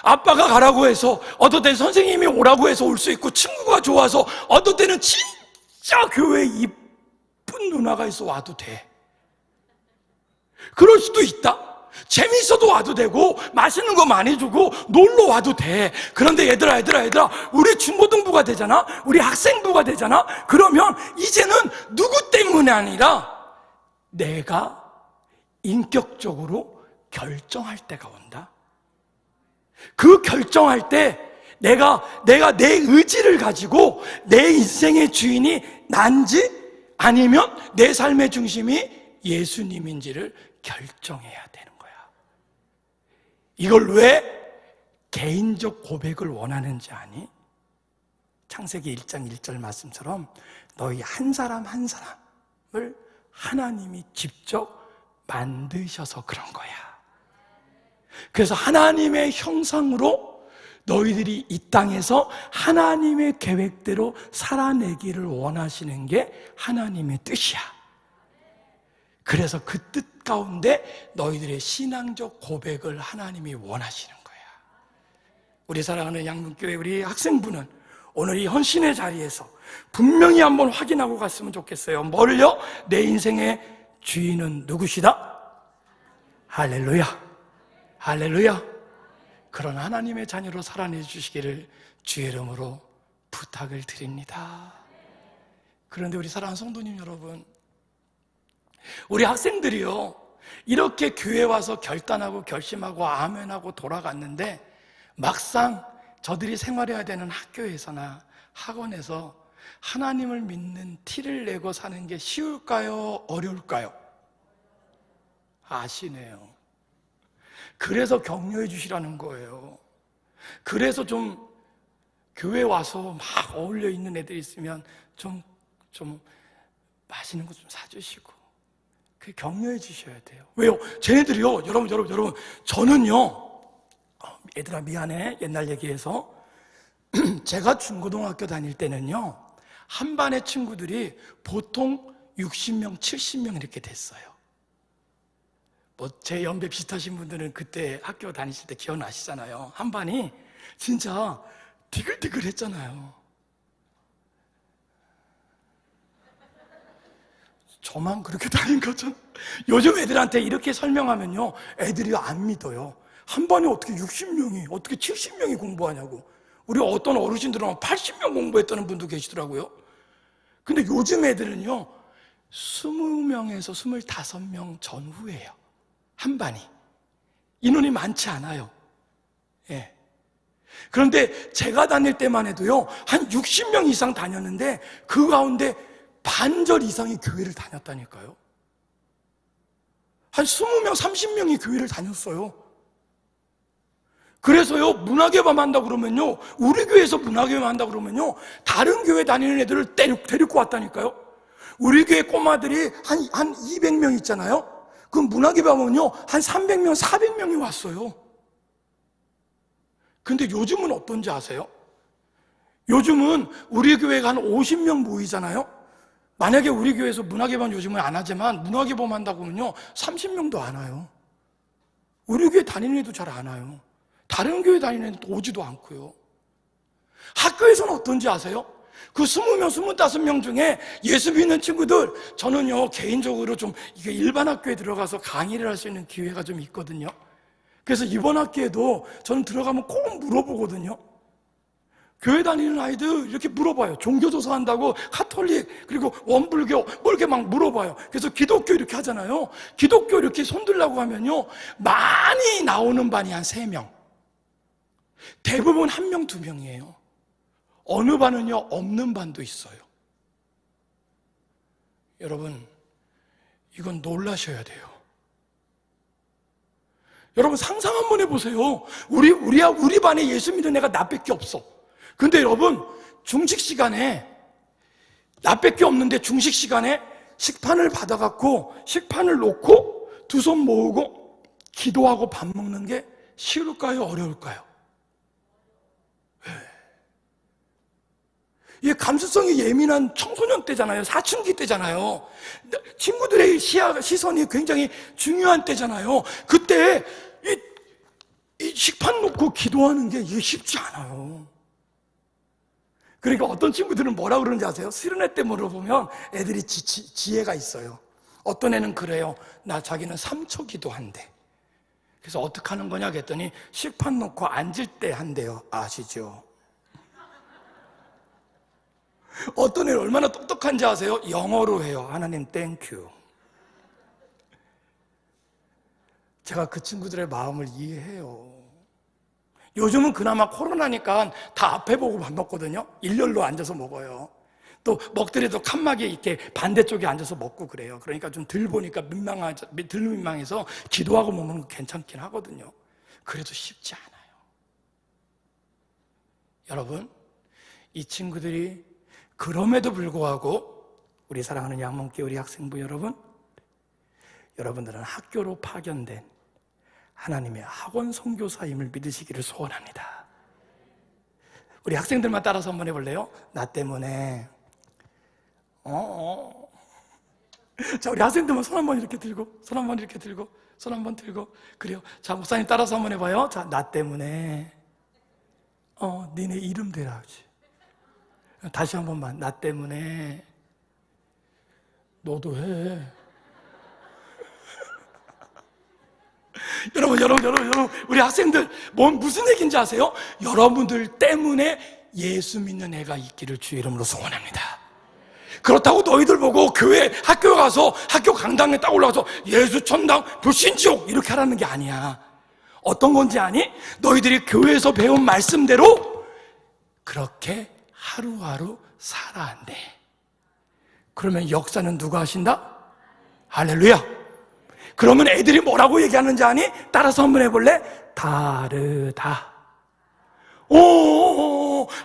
아빠가 가라고 해서, 어떤 때는 선생님이 오라고 해서 올 수 있고, 친구가 좋아서, 어떤 때는 진짜 교회에 이쁜 누나가 있어 와도 돼. 그럴 수도 있다. 재밌어도 와도 되고, 맛있는 거 많이 주고, 놀러 와도 돼. 그런데 얘들아, 우리 중고등부가 되잖아? 우리 학생부가 되잖아? 그러면 이제는 누구 때문이 아니라 내가 인격적으로 결정할 때가 온다. 그 결정할 때 내가 내 의지를 가지고 내 인생의 주인이 난지 아니면 내 삶의 중심이 예수님인지를 결정해야 되는 거야. 이걸 왜 개인적 고백을 원하는지 아니? 창세기 1장 1절 말씀처럼 너희 한 사람 한 사람을 하나님이 직접 만드셔서 그런 거야. 그래서 하나님의 형상으로 너희들이 이 땅에서 하나님의 계획대로 살아내기를 원하시는 게 하나님의 뜻이야. 그래서 그 뜻 가운데 너희들의 신앙적 고백을 하나님이 원하시는 거야. 우리 사랑하는 양문교회 우리 학생부는 오늘 이 헌신의 자리에서 분명히 한번 확인하고 갔으면 좋겠어요. 뭐를요? 내 인생의 주인은 누구시다? 할렐루야. 그런 하나님의 자녀로 살아내 주시기를 주의 이름으로 부탁을 드립니다. 그런데 우리 사랑하는 성도님 여러분, 우리 학생들이요, 이렇게 교회 와서 결단하고 결심하고 아멘하고 돌아갔는데 막상 저들이 생활해야 되는 학교에서나 학원에서 하나님을 믿는 티를 내고 사는 게 쉬울까요? 어려울까요? 아시네요. 그래서 격려해 주시라는 거예요. 그래서 좀 교회 와서 막 어울려 있는 애들 있으면 좀 맛있는 거 좀 사주시고 그 격려해 주셔야 돼요. 왜요? 쟤네들이요, 여러분, 저는요, 얘들아 미안해, 옛날 얘기해서 제가 중고등학교 다닐 때는요, 한 반의 친구들이 보통 60명, 70명 이렇게 됐어요. 뭐 제 연배 비슷하신 분들은 그때 학교 다니실 때 기억나시잖아요. 한 반이 진짜 디글디글했잖아요. 저만 그렇게 다닌 거죠. 요즘 애들한테 이렇게 설명하면요, 애들이 안 믿어요. 한 반에 어떻게 60명이, 어떻게 70명이 공부하냐고. 우리 어떤 어르신들은 80명 공부했다는 분도 계시더라고요. 근데 요즘 애들은요, 20명에서 25명 전후예요. 한 반이. 인원이 많지 않아요. 예. 그런데 제가 다닐 때만 해도요, 한 60명 이상 다녔는데 그 가운데 반절 이상이 교회를 다녔다니까요. 한 20명, 30명이 교회를 다녔어요. 그래서요, 문화개방 한다 그러면요, 우리 교회에서 문화개방 한다 그러면요, 다른 교회 다니는 애들을 데리고 왔다니까요. 우리 교회 꼬마들이 한 200명 있잖아요. 그 문화개방은요, 한 300명, 400명이 왔어요. 근데 요즘은 어떤지 아세요? 요즘은 우리 교회가 한 50명 모이잖아요. 만약에 우리 교회에서 문화개방 요즘은 안 하지만 문화개방 한다고 하면요, 30명도 안 와요. 우리 교회 다니는 애도 잘 안 와요. 다른 교회 다니는 애도 오지도 않고요. 학교에서는 어떤지 아세요? 그 20명, 25명 중에 예수 믿는 친구들, 저는요, 개인적으로 좀 이게 일반 학교에 들어가서 강의를 할 수 있는 기회가 좀 있거든요. 그래서 이번 학기에도 저는 들어가면 꼭 물어보거든요. 교회 다니는 아이들 이렇게 물어봐요. 종교조사 한다고 가톨릭, 그리고 원불교, 뭐 이렇게 막 물어봐요. 그래서 기독교 이렇게 하잖아요. 기독교 이렇게 손들라고 하면요, 많이 나오는 반이 한 3명. 대부분 1명, 2명이에요. 어느 반은요, 없는 반도 있어요. 여러분, 이건 놀라셔야 돼요. 여러분, 상상 한번 해보세요. 우리 반에 예수 믿는 애가 나밖에 없어. 근데 여러분, 중식 시간에, 나밖에 없는데 중식 시간에 식판을 받아갖고, 식판을 놓고, 두 손 모으고, 기도하고 밥 먹는 게 쉬울까요? 어려울까요? 이게 감수성이 예민한 청소년 때잖아요. 사춘기 때잖아요. 친구들의 시선이 굉장히 중요한 때잖아요. 그때 이 식판 놓고 기도하는 게 이게 쉽지 않아요. 그러니까 어떤 친구들은 뭐라 그러는지 아세요? 스르네 때 물어보면 애들이 지혜가 있어요. 어떤 애는 그래요. 자기는 3초 기도한대. 그래서 어떻게 하는 거냐 그랬더니 식판 놓고 앉을 때 한대요. 아시죠? 어떤 애는 얼마나 똑똑한지 아세요? 영어로 해요. 하나님 땡큐. 제가 그 친구들의 마음을 이해해요. 요즘은 그나마 코로나니까 다 앞에 보고 밥 먹거든요. 일렬로 앉아서 먹어요. 또 먹더라도 칸막이 이렇게 반대쪽에 앉아서 먹고 그래요. 그러니까 좀 덜 보니까 덜 민망해서 기도하고 먹는 거 괜찮긴 하거든요. 그래도 쉽지 않아요. 여러분, 이 친구들이 그럼에도 불구하고 우리 사랑하는 양문교 우리 학생부 여러분, 여러분들은 학교로 파견된 하나님의 학원 선교사임을 믿으시기를 소원합니다. 우리 학생들만 따라서 한번 해볼래요? 나 때문에 자, 우리 학생들만 손 한번 이렇게 들고, 손 한번 이렇게 들고, 손 한번 들고. 그래요. 자, 목사님 따라서 한번 해봐요. 자, 나 때문에 니네 이름 대라 하지. 다시 한 번만. 나 때문에 너도 해. 여러분, 우리 학생들 무슨 얘기인지 아세요? 여러분들 때문에 예수 믿는 애가 있기를 주의 이름으로 소원합니다. 그렇다고 너희들 보고 학교 가서 학교 강당에 딱 올라가서 예수 천당 불신지옥 이렇게 하라는 게 아니야. 어떤 건지 아니? 너희들이 교회에서 배운 말씀대로 그렇게 하루하루 살아한대. 그러면 역사는 누가 하신다? 할렐루야. 그러면 애들이 뭐라고 얘기하는지 아니? 따라서 한번 해볼래? 다르다.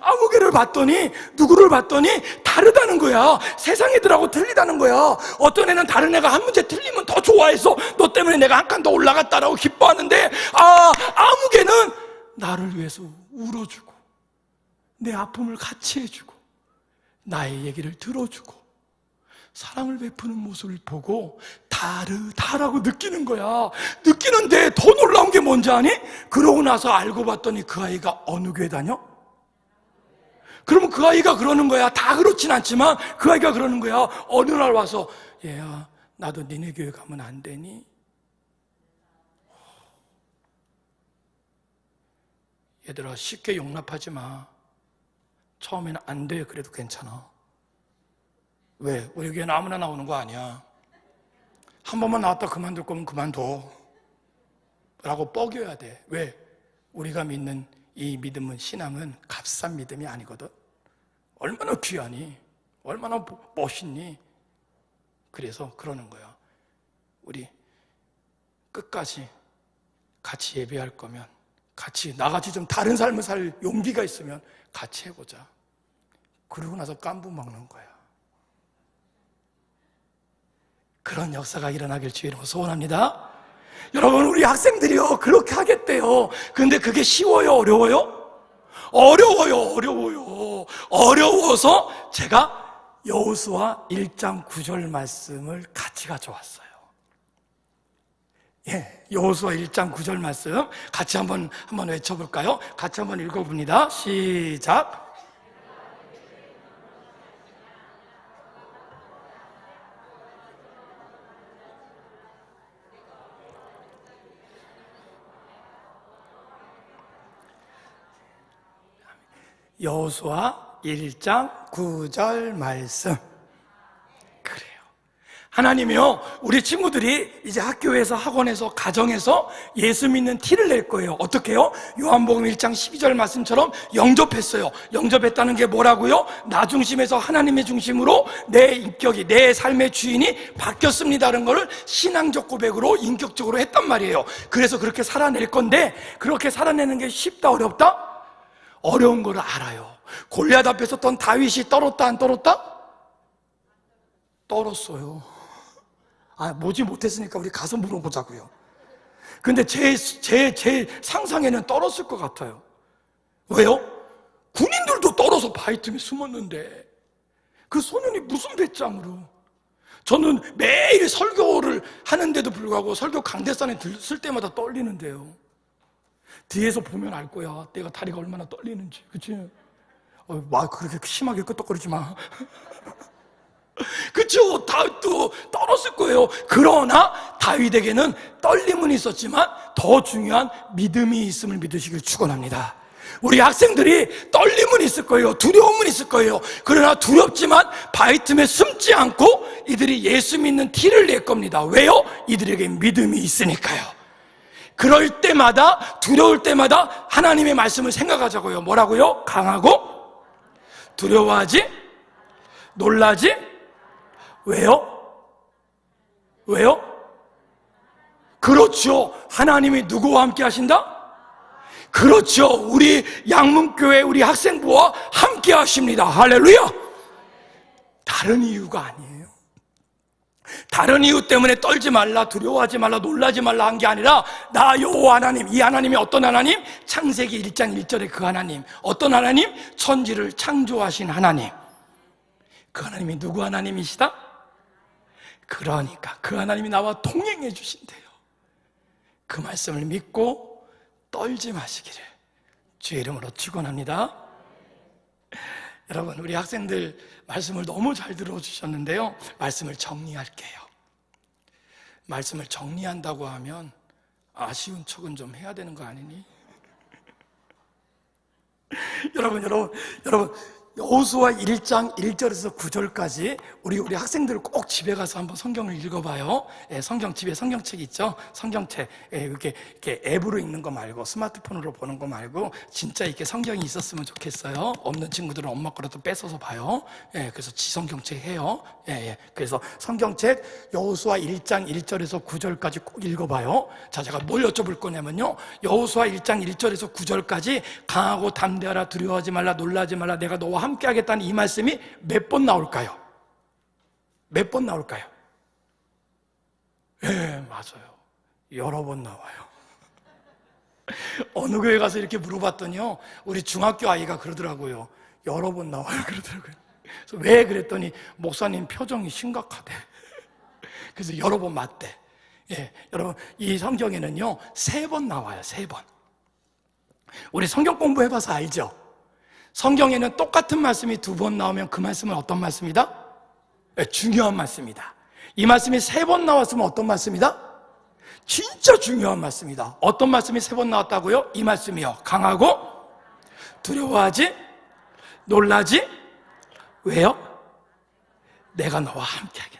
아무개를 봤더니 누구를 봤더니 다르다는 거야. 세상 애들하고 틀리다는 거야. 어떤 애는 다른 애가 한 문제 틀리면 더 좋아해서 너 때문에 내가 한 칸 더 올라갔다라고 기뻐하는데, 아무개는 나를 위해서 울어주고 내 아픔을 같이 해주고 나의 얘기를 들어주고 사랑을 베푸는 모습을 보고 다 다르다라고 느끼는 거야. 느끼는데 더 놀라운 게 뭔지 아니? 그러고 나서 알고 봤더니 그 아이가 어느 교회 다녀? 그러면 그 아이가 그러는 거야. 다 그렇진 않지만 그 아이가 그러는 거야. 어느 날 와서 얘야, 나도 니네 교회 가면 안 되니? 얘들아, 쉽게 용납하지 마. 처음에는 안 돼. 그래도 괜찮아. 왜? 우리 교회는 아무나 나오는 거 아니야. 한 번만 나왔다 그만둘 거면 그만둬 라고 뻐겨야 돼. 왜? 우리가 믿는 이 믿음은, 신앙은 값싼 믿음이 아니거든. 얼마나 귀하니? 얼마나 멋있니? 그래서 그러는 거야. 우리 끝까지 같이 예배할 거면, 같이 나같이 좀 다른 삶을 살 용기가 있으면 같이 해보자. 그러고 나서 깐부 먹는 거야. 그런 역사가 일어나길 주의 이름으로 소원합니다. 여러분, 우리 학생들이요 그렇게 하겠대요. 근데 그게 쉬워요? 어려워요? 어려워요. 어려워서 제가 여호수아 1장 9절 말씀을 같이 가져왔어요. 여호수아 1장 9절 말씀 같이 한번 외쳐볼까요? 같이 한번 읽어봅니다. 시작. 여호수아 1장 9절 말씀. 그래요. 하나님이요, 우리 친구들이 이제 학교에서, 학원에서, 가정에서 예수 믿는 티를 낼 거예요. 어떻게 해요? 요한복음 1장 12절 말씀처럼 영접했어요. 영접했다는 게 뭐라고요? 나 중심에서 하나님의 중심으로 내 인격이, 내 삶의 주인이 바뀌었습니다라는 것을 신앙적 고백으로, 인격적으로 했단 말이에요. 그래서 그렇게 살아낼 건데, 그렇게 살아내는 게 쉽다 어렵다? 어려운 거를 알아요. 골리앗 앞에 섰던 다윗이 떨었다 안 떨었다? 떨었어요. 뭐지 못했으니까 우리 가서 물어보자고요. 근데 제 상상에는 떨었을 것 같아요. 왜요? 군인들도 떨어서 바위 틈에 숨었는데 그 소년이 무슨 배짱으로. 저는 매일 설교를 하는데도 불구하고 설교 강대상에 쓸 때마다 떨리는데요. 뒤에서 보면 알 거야. 내가 다리가 얼마나 떨리는지. 그치? 그렇게 심하게 끄떡거리지 마. 그쵸? 다윗도 떨었을 거예요. 그러나 다윗에게는 떨림은 있었지만 더 중요한 믿음이 있음을 믿으시길 축원합니다. 우리 학생들이 떨림은 있을 거예요. 두려움은 있을 거예요. 그러나 두렵지만 바위 틈에 숨지 않고 이들이 예수 믿는 티를 낼 겁니다. 왜요? 이들에게 믿음이 있으니까요. 그럴 때마다, 두려울 때마다 하나님의 말씀을 생각하자고요. 뭐라고요? 강하고 두려워하지, 놀라지. 왜요? 그렇죠. 하나님이 누구와 함께 하신다? 그렇죠. 우리 양문교회 우리 학생부와 함께 하십니다. 할렐루야. 다른 이유가 아니에요. 다른 이유 때문에 떨지 말라, 두려워하지 말라, 놀라지 말라 한 게 아니라 나 여호와 하나님, 이 하나님이 어떤 하나님? 창세기 1장 1절의 그 하나님. 어떤 하나님? 천지를 창조하신 하나님. 그 하나님이 누구 하나님이시다? 그러니까 그 하나님이 나와 동행해 주신대요. 그 말씀을 믿고 떨지 마시기를 주의 이름으로 축원합니다. 여러분, 우리 학생들 말씀을 너무 잘 들어주셨는데요. 말씀을 정리할게요. 말씀을 정리한다고 하면 아쉬운 척은 좀 해야 되는 거 아니니? 여러분, 여호수아 1장 1절에서 9절까지 우리 학생들 꼭 집에 가서 한번 성경을 읽어봐요. 집에 성경책 있죠? 성경책 이렇게 앱으로 읽는 거 말고 스마트폰으로 보는 거 말고 진짜 이렇게 성경이 있었으면 좋겠어요. 없는 친구들은 엄마 거라도 뺏어서 봐요. 그래서 지성경책 해요. 그래서 성경책 여호수아 1장 1절에서 9절까지 꼭 읽어봐요. 자, 제가 뭘 여쭤볼 거냐면요, 여호수아 1장 1절에서 9절까지 강하고 담대하라, 두려워하지 말라, 놀라지 말라, 내가 너와 함께 하겠다는 이 말씀이 몇 번 나올까요? 몇 번 나올까요? 맞아요. 여러 번 나와요. 어느 교회 가서 이렇게 물어봤더니요, 우리 중학교 아이가 그러더라고요. 여러 번 나와요. 그러더라고요. 그래서 왜 그랬더니 목사님 표정이 심각하대. 그래서 여러 번 맞대. 예, 여러분 이 성경에는요 3번 나와요. 3번. 우리 성경 공부해봐서 알죠? 성경에는 똑같은 말씀이 2번 나오면 그 말씀은 어떤 말씀이다? 예, 중요한 말씀이다. 이 말씀이 3번 나왔으면 어떤 말씀이다? 진짜 중요한 말씀이다. 어떤 말씀이 3번 나왔다고요? 이 말씀이요. 강하고 두려워하지 놀라지. 왜요? 내가 너와 함께 하겠다.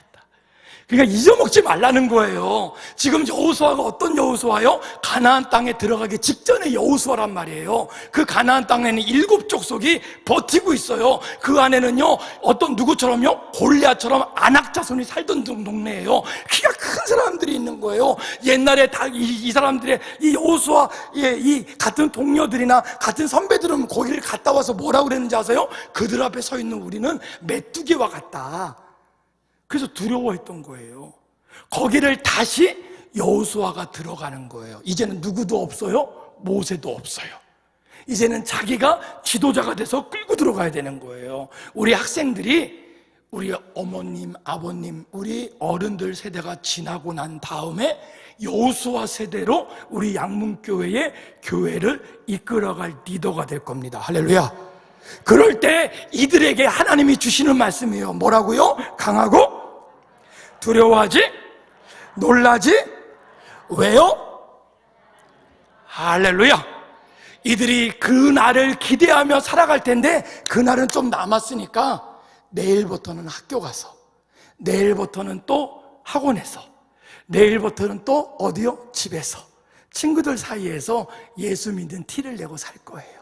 그러니까 잊어먹지 말라는 거예요. 지금 여호수아가 어떤 여호수아요? 가나안 땅에 들어가기 직전의 여호수아란 말이에요. 그 가나안 땅에는 7 족속이 버티고 있어요. 그 안에는요 어떤 누구처럼요? 골리앗처럼 아낙 자손이 살던 동네예요. 키가 큰 사람들이 있는 거예요. 옛날에 다 이 사람들의 이 여호수아 이 같은 동료들이나 같은 선배들은 거기를 갔다 와서 뭐라고 그랬는지 아세요? 그들 앞에 서 있는 우리는 메뚜기와 같다. 그래서 두려워했던 거예요. 거기를 다시 여호수아가 들어가는 거예요. 이제는 누구도 없어요. 모세도 없어요. 이제는 자기가 지도자가 돼서 끌고 들어가야 되는 거예요. 우리 학생들이 우리 어머님, 아버님, 우리 어른들 세대가 지나고 난 다음에 여호수아 세대로 우리 양문교회의 교회를 이끌어갈 리더가 될 겁니다. 할렐루야. 그럴 때 이들에게 하나님이 주시는 말씀이에요. 뭐라고요? 강하고 두려워하지 놀라지. 왜요? 할렐루야. 이들이 그 날을 기대하며 살아갈 텐데 그 날은 좀 남았으니까 내일부터는 학교 가서, 내일부터는 또 학원에서, 내일부터는 또 어디요? 집에서 친구들 사이에서 예수 믿는 티를 내고 살 거예요.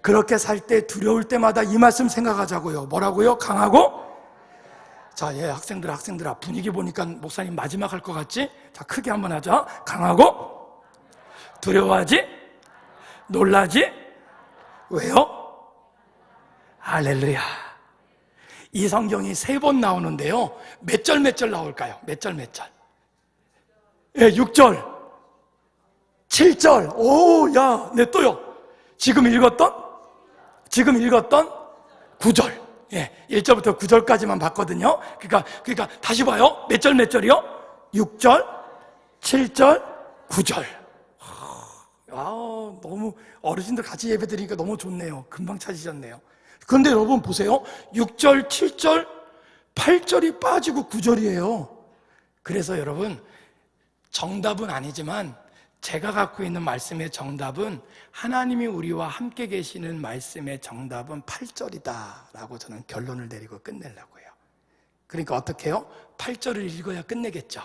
그렇게 살 때 두려울 때마다 이 말씀 생각하자고요. 뭐라고요? 강하고. 자, 예, 학생들아 분위기 보니까 목사님 마지막 할 것 같지? 자, 크게 한번 하자. 강하고 두려워하지 놀라지. 왜요? 할렐루야. 이 성경이 3번 나오는데요 몇 절 나올까요? 몇 절? 예, 6절 7절. 오, 야, 네, 또요. 지금 읽었던 9절. 예, 1절부터 9절까지만 봤거든요. 그러니까 다시 봐요. 몇 절이요? 6절, 7절, 9절. 너무 어르신들 같이 예배 드리니까 너무 좋네요. 금방 찾으셨네요. 그런데 여러분 보세요. 6절, 7절, 8절이 빠지고 9절이에요. 그래서 여러분 정답은 아니지만 제가 갖고 있는 말씀의 정답은 하나님이 우리와 함께 계시는 말씀의 정답은 8절이다 라고 저는 결론을 내리고 끝내려고요. 그러니까 어떻게 해요? 8절을 읽어야 끝내겠죠.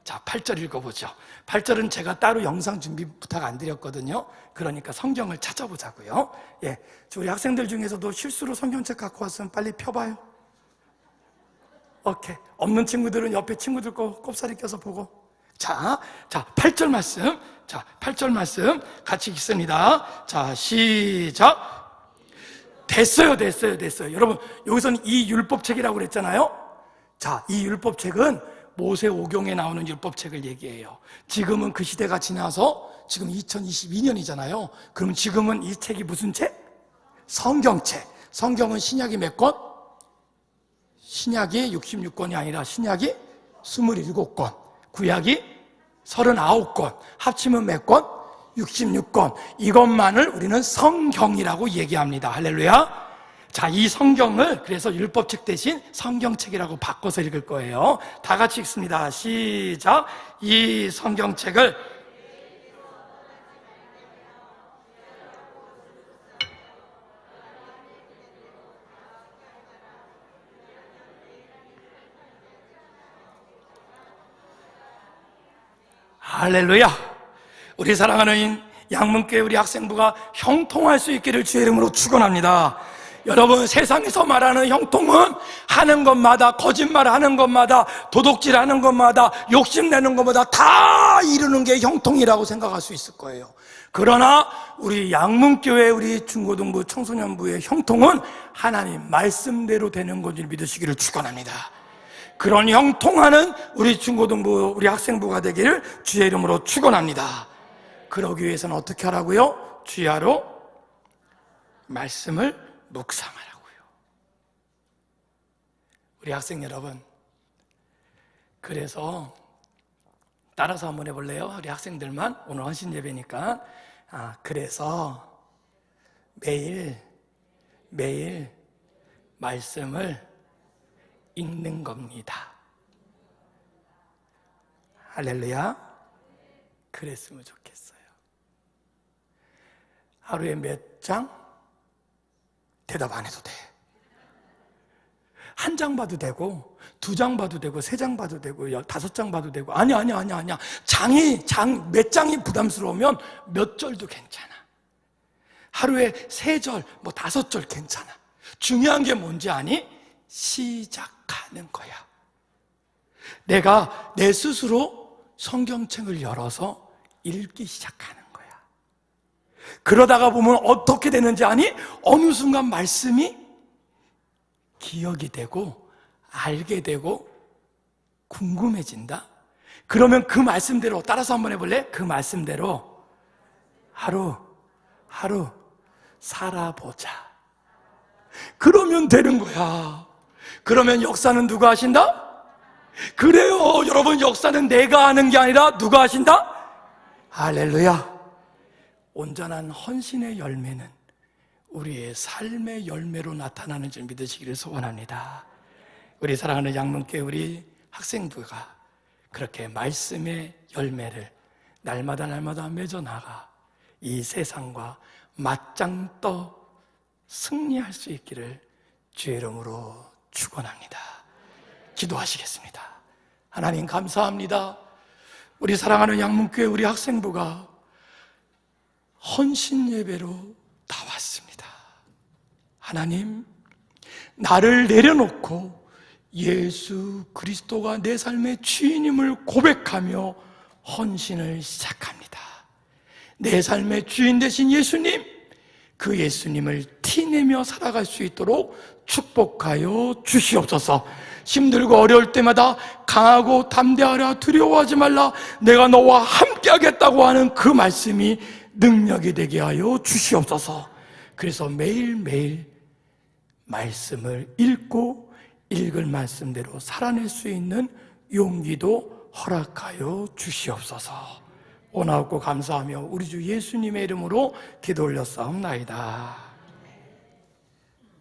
자, 8절 읽어보죠. 8절은 제가 따로 영상 준비 부탁 안 드렸거든요. 그러니까 성경을 찾아보자고요. 예, 우리 학생들 중에서도 실수로 성경책 갖고 왔으면 빨리 펴봐요. 오케이. 없는 친구들은 옆에 친구들 거 꼽사리 껴서 보고. 자, 8절 말씀. 자, 8절 말씀 같이 읽습니다. 자, 시작. 됐어요. 여러분, 여기서는 이 율법책이라고 그랬잖아요. 자, 이 율법책은 모세 오경에 나오는 율법책을 얘기해요. 지금은 그 시대가 지나서 지금 2022년이잖아요. 그럼 지금은 이 책이 무슨 책? 성경책. 성경은 신약이 몇 권? 신약이 66권이 아니라 신약이 27권. 구약이 39권. 합치면 몇 권? 66권. 이것만을 우리는 성경이라고 얘기합니다. 할렐루야. 자, 이 성경을 그래서 율법책 대신 성경책이라고 바꿔서 읽을 거예요. 다 같이 읽습니다. 시작. 이 성경책을 할렐루야. 우리 사랑하는 양문교회 우리 학생부가 형통할 수 있기를 주의 이름으로 축원합니다. 여러분, 세상에서 말하는 형통은 하는 것마다, 거짓말하는 것마다, 도둑질하는 것마다, 욕심내는 것마다 다 이루는 게 형통이라고 생각할 수 있을 거예요. 그러나 우리 양문교회 우리 중고등부 청소년부의 형통은 하나님 말씀대로 되는 것을 믿으시기를 축원합니다. 그런 형통하는 우리 중고등부 우리 학생부가 되기를 주의 이름으로 축원합니다. 그러기 위해서는 어떻게 하라고요? 주야로 말씀을 묵상하라고요. 우리 학생 여러분, 그래서 따라서 한번 해볼래요? 우리 학생들만 오늘 헌신 예배니까. 그래서 매일 말씀을 읽는 겁니다. 할렐루야. 그랬으면 좋겠어요. 하루에 몇 장? 대답 안 해도 돼. 한 장 봐도 되고, 2장 봐도 되고, 3장 봐도 되고, 5장 봐도 되고. 아니야. 몇 장이 부담스러우면 몇 절도 괜찮아. 하루에 3절, 5절 괜찮아. 중요한 게 뭔지 아니? 시작하는 거야. 내가 내 스스로 성경책을 열어서 읽기 시작하는 거야. 그러다가 보면 어떻게 되는지 아니? 어느 순간 말씀이 기억이 되고 알게 되고 궁금해진다. 그러면 그 말씀대로 따라서 한번 해볼래? 그 말씀대로 하루 살아보자. 그러면 되는 거야. 그러면 역사는 누가 하신다? 그래요, 여러분. 역사는 내가 하는 게 아니라 누가 하신다? 할렐루야. 온전한 헌신의 열매는 우리의 삶의 열매로 나타나는 줄 믿으시기를 소원합니다. 우리 사랑하는 양문교회 우리 학생부가 그렇게 말씀의 열매를 날마다 맺어나가 이 세상과 맞짱 떠 승리할 수 있기를 주의 이름으로 축원합니다. 기도하시겠습니다. 하나님 감사합니다. 우리 사랑하는 양문교회 우리 학생부가 헌신 예배로 나왔습니다. 하나님, 나를 내려놓고 예수 그리스도가 내 삶의 주인임을 고백하며 헌신을 시작합니다. 내 삶의 주인 되신 예수님, 그 예수님을 티내며 살아갈 수 있도록 축복하여 주시옵소서. 힘들고 어려울 때마다 강하고 담대하라, 두려워하지 말라, 내가 너와 함께 하겠다고 하는 그 말씀이 능력이 되게 하여 주시옵소서. 그래서 매일매일 말씀을 읽고 읽을 말씀대로 살아낼 수 있는 용기도 허락하여 주시옵소서. 원하옵고 감사하며 우리 주 예수님의 이름으로 기도 올렸사옵나이다.